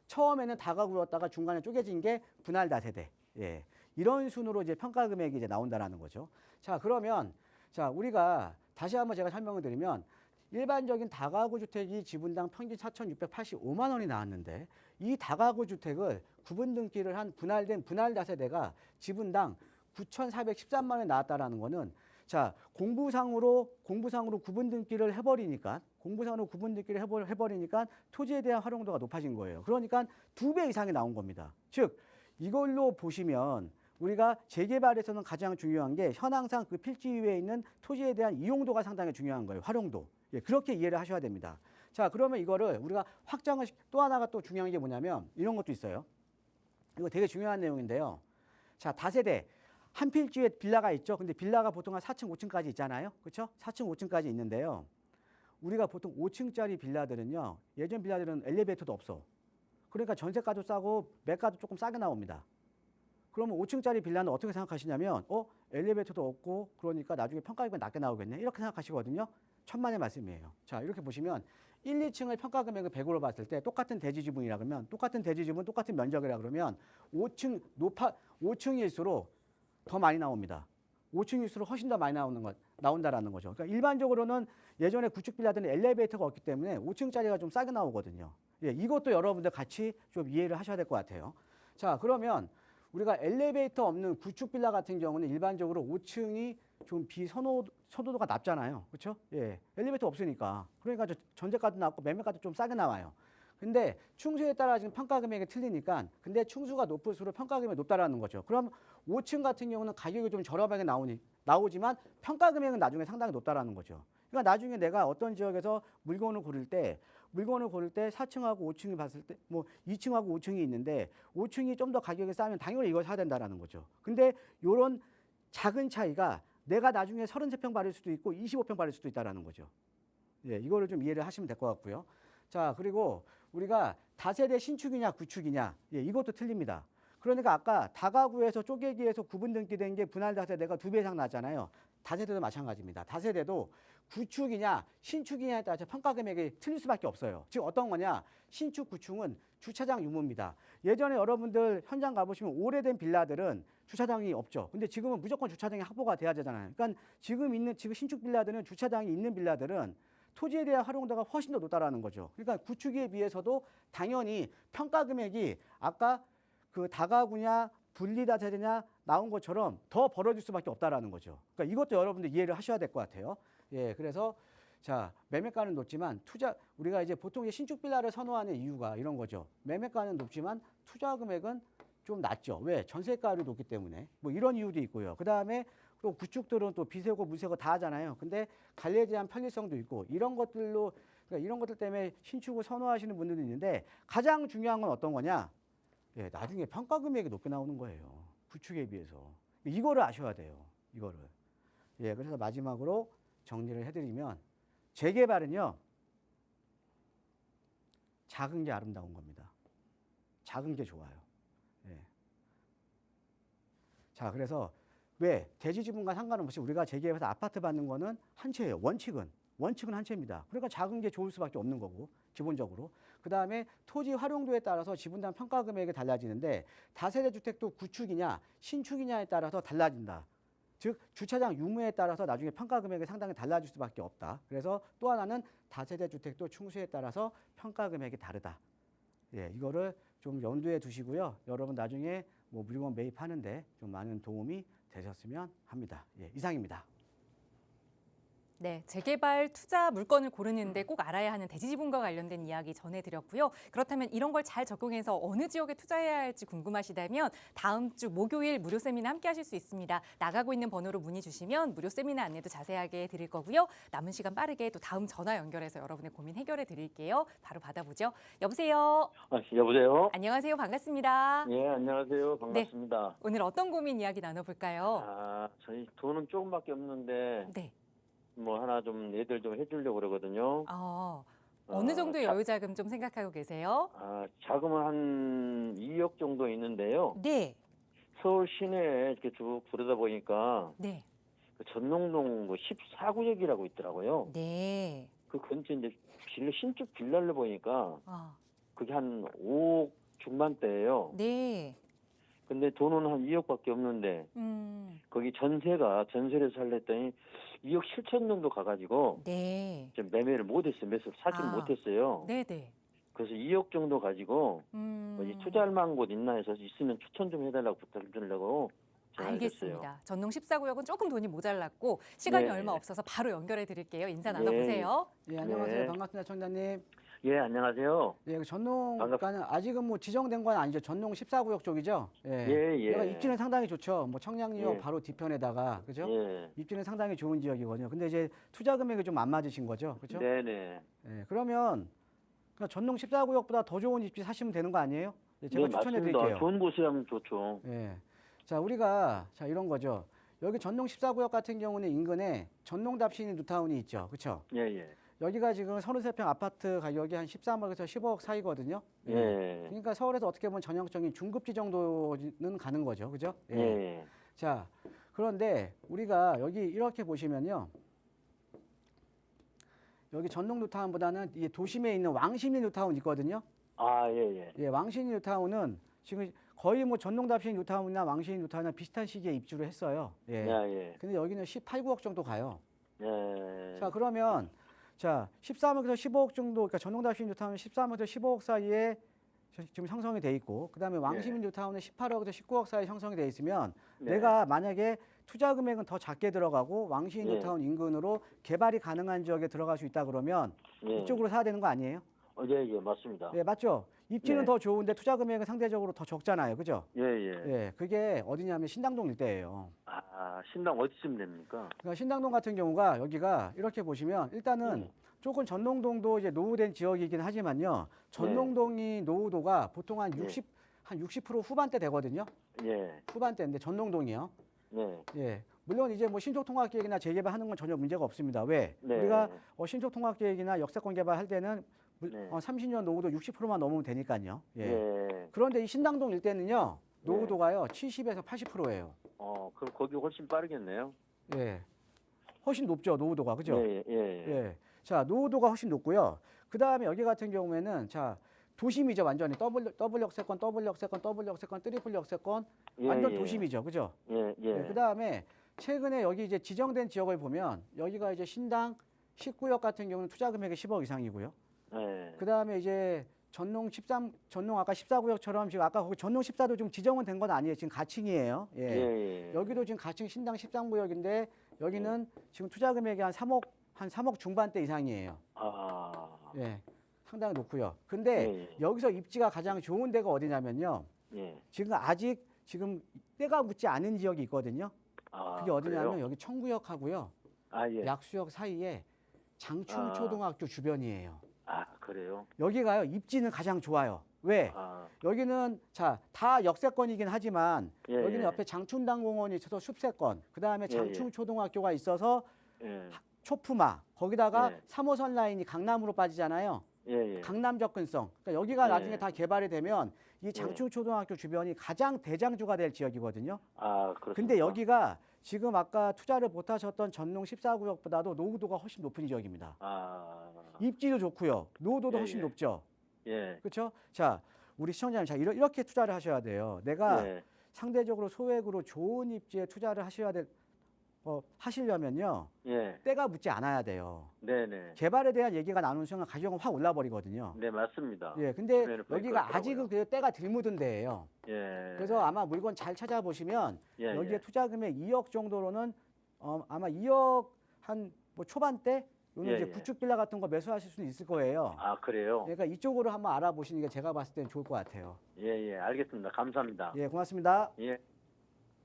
처음에는 다가구였다가 중간에 쪼개진 게 분할 다세대. 예, 이런 순으로 이제 평가 금액이 이제 나온다라는 거죠. 자, 그러면 자 우리가 다시 한번 제가 설명을 드리면 일반적인 다가구 주택이 지분당 평균 4,685만 원이 나왔는데 이 다가구 주택을 구분 등기를 한 분할된 분할 다세대가 지분당 9,413만 원이 나왔다라는 거는 자 공부상으로 구분 등기를 해버리니까 토지에 대한 활용도가 높아진 거예요. 그러니까 2배 이상이 나온 겁니다. 즉 이걸로 보시면 우리가 재개발에서는 가장 중요한 게 현황상 그 필지 위에 있는 토지에 대한 이용도가 상당히 중요한 거예요. 활용도. 예, 그렇게 이해를 하셔야 됩니다. 자, 그러면 이거를 우리가 확장을 또 하나가 또 중요한 게 뭐냐면 이런 것도 있어요. 이거 되게 중요한 내용인데요. 자, 다세대. 한 필지에 빌라가 있죠. 근데 빌라가 보통 한 4층, 5층까지 있잖아요. 그렇죠? 4층, 5층까지 있는데요. 우리가 보통 5층짜리 빌라들은요. 예전 빌라들은 엘리베이터도 없어. 그러니까 전세가도 싸고 매가도 조금 싸게 나옵니다. 그러면 5층짜리 빌라는 어떻게 생각하시냐면 엘리베이터도 없고 그러니까 나중에 평가금액이 낮게 나오겠네. 이렇게 생각하시거든요. 천만의 말씀이에요. 자, 이렇게 보시면 1, 2층을 평가금액을 100으로 봤을 때 똑같은 대지지분이라 그러면 똑같은 대지지분, 똑같은 면적이라 그러면 5층일수록 더 많이 나옵니다. 5층일수록 훨씬 더 많이 나온다라는 거죠. 그러니까 일반적으로는 예전에 구축 빌라들은 엘리베이터가 없기 때문에 5층짜리가 좀 싸게 나오거든요. 예, 이것도 여러분들 같이 좀 이해를 하셔야 될 것 같아요. 자, 그러면 우리가 엘리베이터 없는 구축 빌라 같은 경우는 일반적으로 5층이 좀 비선호도가 낮잖아요. 그렇죠? 예. 엘리베이터 없으니까. 그러니까 전세가도 낮고 매매가도 좀 싸게 나와요. 근데 충수에 따라 지금 평가 금액이 틀리니까 근데 충수가 높을수록 평가 금액이 높다라는 거죠. 그럼 5층 같은 경우는 가격이 좀 저렴하게 나오지만 평가 금액은 나중에 상당히 높다라는 거죠. 그러니까 나중에 내가 어떤 지역에서 물건을 고를 때 4층하고 5층이 봤을 때 뭐 2층하고 5층이 있는데 5층이 좀 더 가격이 싸면 당연히 이걸 사야 된다라는 거죠. 근데 요런 작은 차이가 내가 나중에 33평 받을 수도 있고 25평 받을 수도 있다라는 거죠. 예, 이거를 좀 이해를 하시면 될 것 같고요. 자, 그리고 우리가 다세대 신축이냐 구축이냐, 예, 이것도 틀립니다. 그러니까 아까 다가구에서 쪼개기에서 구분 등기된 게 분할 다세대가 2배 이상 나잖아요. 다세대도 마찬가지입니다. 다세대도 구축이냐 신축이냐에 따라서 평가 금액이 틀릴 수밖에 없어요. 즉 어떤 거냐? 신축 구축은 주차장 유무입니다. 예전에 여러분들 현장 가보시면 오래된 빌라들은 주차장이 없죠. 근데 지금은 무조건 주차장이 확보가 돼야 되잖아요. 그러니까 지금 신축 빌라들은 주차장이 있는 빌라들은 토지에 대한 활용도가 훨씬 더 높다라는 거죠. 그러니까 구축에 비해서도 당연히 평가 금액이 아까 그 다가구냐 분리다세대냐 나온 것처럼 더 벌어질 수밖에 없다라는 거죠. 그러니까 이것도 여러분들 이해를 하셔야 될 것 같아요. 예, 그래서 자 매매가는 높지만 우리가 이제 보통 신축 빌라를 선호하는 이유가 이런 거죠. 매매가는 높지만 투자 금액은 좀 낮죠. 왜? 전세가율이 높기 때문에 뭐 이런 이유도 있고요. 그 다음에 또 구축들은 또 비세고 무세고 다 하잖아요. 근데 관리에 대한 편리성도 있고 이런 것들로 그러니까 이런 것들 때문에 신축을 선호하시는 분들도 있는데 가장 중요한 건 어떤 거냐? 예, 나중에 평가 금액이 높게 나오는 거예요. 구축에 비해서. 이거를 아셔야 돼요. 이거를. 예, 그래서 마지막으로 정리를 해드리면 재개발은요. 작은 게 아름다운 겁니다. 작은 게 좋아요. 예. 자, 그래서 왜 대지지분과 상관없이 우리가 재개발해서 아파트 받는 거는 한 채예요. 원칙은 한 채입니다. 그러니까 작은 게 좋을 수밖에 없는 거고 기본적으로. 그 다음에 토지 활용도에 따라서 지분당 평가 금액이 달라지는데 다세대 주택도 구축이냐 신축이냐에 따라서 달라진다. 즉 주차장 유무에 따라서 나중에 평가 금액이 상당히 달라질 수밖에 없다. 그래서 또 하나는 다세대 주택도 충수에 따라서 평가 금액이 다르다. 예, 이거를 좀 염두에 두시고요. 여러분 나중에 뭐 물건 매입하는데 좀 많은 도움이 되셨으면 합니다. 예, 이상입니다. 네, 재개발 투자 물건을 고르는데 꼭 알아야 하는 대지지분과 관련된 이야기 전해드렸고요. 그렇다면 이런 걸 잘 적용해서 어느 지역에 투자해야 할지 궁금하시다면 다음 주 목요일 무료 세미나 함께 하실 수 있습니다. 나가고 있는 번호로 문의 주시면 무료 세미나 안내도 자세하게 드릴 거고요. 남은 시간 빠르게 또 다음 전화 연결해서 여러분의 고민 해결해 드릴게요. 바로 받아보죠. 여보세요. 여보세요? 안녕하세요. 반갑습니다. 예, 안녕하세요. 반갑습니다. 오늘 어떤 고민 이야기 나눠볼까요? 저희 돈은 조금밖에 없는데 네. 뭐 하나 좀 애들 좀 해주려고 그러거든요. 어느 정도의 여유 자금 좀 생각하고 계세요? 자금은 한 2억 정도 있는데요. 네. 서울 시내에 이렇게 쭉 돌아다 보니까 네. 그 전농동 14구역이라고 있더라고요. 네. 그 근처 이제 신축 빌라를 보니까 아, 그게 한 5억 중반대예요. 네. 근데 돈은 한 2억밖에 없는데 거기 전세를 살랬더니 2억 7천 정도 가가지고 네. 좀 매매를 못했어요. 매수를 사지를 못했어요. 네네. 그래서 2억 정도 가지고 어디 투자할 만한 곳 있나 해서 있으면 추천 좀 해달라고 부탁드리려고 전화드렸어요. 알겠습니다. 전농 14구역은 조금 돈이 모자랐고 시간이 네. 얼마 없어서 바로 연결해 드릴게요. 인사 네. 나눠보세요. 예, 안녕하세요. 네. 반갑습니다, 청장님. 예, 안녕하세요. 예, 그 전농가는 아직은 뭐 지정된 건 아니죠. 전농 14구역 쪽이죠. 예. 예. 얘가 입지는 상당히 좋죠. 뭐 청량리역 예. 바로 뒤편에다가 그죠? 예. 입지는 상당히 좋은 지역이거든요. 근데 이제 투자 금액이 좀 안 맞으신 거죠, 그렇죠? 네네. 예, 그러면 그냥 전농 14구역보다 더 좋은 입지 사시면 되는 거 아니에요? 예, 제가 네, 추천해 맞습니다. 드릴게요. 좋은 곳에 하면 좋죠. 예. 자, 우리가 이런 거죠. 여기 전농 14구역 같은 경우는 인근에 전농답신이 뉴타운이 있죠, 그렇죠? 예. 여기가 지금 33평 아파트 가격이 한 13억에서 15억 사이거든요. 예. 그러니까 서울에서 어떻게 보면 전형적인 중급지 정도는 가는 거죠, 그죠? 예. 자, 그런데 우리가 여기 이렇게 보시면요. 여기 전농 뉴타운보다는 이 도심에 있는 왕십리 뉴타운 있거든요. 예. 예, 왕십리 뉴타운은 지금 거의 뭐 전농답신 뉴타운이나 왕십리 뉴타운이나 비슷한 시기에 입주를 했어요. 예. 예. 근데 여기는 18, 9억 정도 가요. 예. 자, 그러면 13억에서 15억 정도, 그러니까 전농답신 뉴타운은 13억에서 15억 사이에 지금 형성이 돼 있고, 그다음에 왕십리 뉴타운은 18억에서 19억 사이에 형성이 돼 있으면 네. 내가 만약에 투자 금액은 더 작게 들어가고 왕십리 예. 뉴타운 인근으로 개발이 가능한 지역에 들어갈 수 있다 그러면 예. 이쪽으로 사야 되는 거 아니에요? 예, 맞습니다. 예, 맞죠? 입지는 네. 더 좋은데 투자 금액은 상대적으로 더 적잖아요, 그죠? 예. 예, 그게 어디냐면 신당동 일대예요. 신당 어디쯤 됩니까? 그러니까 신당동 같은 경우가 여기가 이렇게 보시면 일단은 조금 전농동도 이제 노후된 지역이긴 하지만요. 전농동이 노후도가 보통 한 60% 후반대 되거든요. 예. 후반대인데 전농동이요. 네. 예. 물론 이제 뭐 신속통합계획이나 재개발하는 건 전혀 문제가 없습니다. 왜? 네. 우리가 신속통합계획이나 역세권 개발할 때는 네. 30년 노후도 60%만 넘으면 되니까요. 예. 예. 그런데 이 신당동 일대는요. 노후도가요. 70에서 80%예요. 그럼 거기 훨씬 빠르겠네요. 예. 훨씬 높죠. 노후도가. 그죠? 예. 예. 자, 노후도가 훨씬 높고요. 그다음에 여기 같은 경우에는 도심이죠. 완전히 더블 역세권, 트리플 역세권 완전 도심이죠. 그죠? 예. 그다음에 최근에 여기 이제 지정된 지역을 보면 여기가 이제 신당 19역 같은 경우는 투자 금액이 10억 이상이고요. 예. 그다음에 이제 전농 아까 14구역처럼 지금 아까 거기 전농 14도 좀 지정은 된 건 아니에요. 지금 가칭이에요. 예. 여기도 지금 가칭 신당 13구역인데 여기는 지금 투자 금액이 한 3억 중반대 이상이에요. 예. 상당히 높고요. 근데 여기서 입지가 가장 좋은 데가 어디냐면요. 지금 때가 묻지 않은 지역이 있거든요. 그게 어디냐면 그래요? 여기 청구역하고요. 예. 약수역 사이에 장충초등학교 주변이에요. 그래요? 여기가요. 입지는 가장 좋아요. 왜? 여기는 다 역세권이긴 하지만 여기는 옆에 장춘당공원이 있어서 숲세권, 그다음에 장충초등학교가 있어서 초품화, 거기다가 3호선 라인이 강남으로 빠지잖아요. 강남 접근성. 그러니까 여기가 나중에 다 개발이 되면 이 장충초등학교 주변이 가장 대장주가 될 지역이거든요. 그렇습니까? 근데 여기가 지금 아까 투자를 못하셨던 전농 14구역보다도 노후도가 훨씬 높은 지역입니다. 입지도 좋고요. 노후도도 훨씬 높죠. 그렇죠? 자, 우리 시청자님, 이렇게 투자를 하셔야 돼요. 내가 상대적으로 소액으로 좋은 입지에 투자를 하시려면요. 때가 묻지 않아야 돼요. 네네. 개발에 대한 얘기가 나오는 순간 가격은 확 올라 버리거든요. 네, 맞습니다. 예, 근데 주변에 보니까 여기가 그렇더라고요. 아직은 그 때가 덜 묻은 데예요. 그래서 아마 물건 잘 찾아보시면 여기에 투자 금액 2억 정도로는 아마 2억 한 뭐 초반대 요는 이제 구축 빌라 같은 거 매수하실 수는 있을 거예요. 그래요? 그러니까 이쪽으로 한번 알아보시는 게 제가 봤을 때는 좋을 것 같아요. 알겠습니다. 감사합니다. 예, 고맙습니다. 예.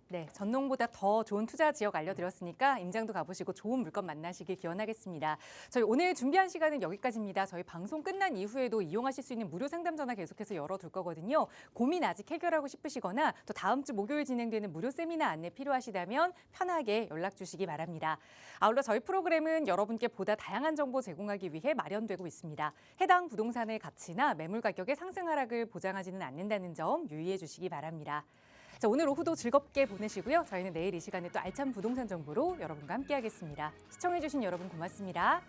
네, 전농보다 더 좋은 투자 지역 알려드렸으니까 임장도 가보시고 좋은 물건 만나시길 기원하겠습니다. 저희 오늘 준비한 시간은 여기까지입니다. 저희 방송 끝난 이후에도 이용하실 수 있는 무료 상담 전화 계속해서 열어둘 거거든요. 고민 아직 해결하고 싶으시거나 또 다음 주 목요일 진행되는 무료 세미나 안내 필요하시다면 편하게 연락 주시기 바랍니다. 아울러 저희 프로그램은 여러분께 보다 다양한 정보 제공하기 위해 마련되고 있습니다. 해당 부동산의 가치나 매물 가격의 상승 하락을 보장하지는 않는다는 점 유의해 주시기 바랍니다. 자, 오늘 오후도 즐겁게 보내시고요. 저희는 내일 이 시간에 또 알찬 부동산 정보로 여러분과 함께하겠습니다. 시청해주신 여러분 고맙습니다.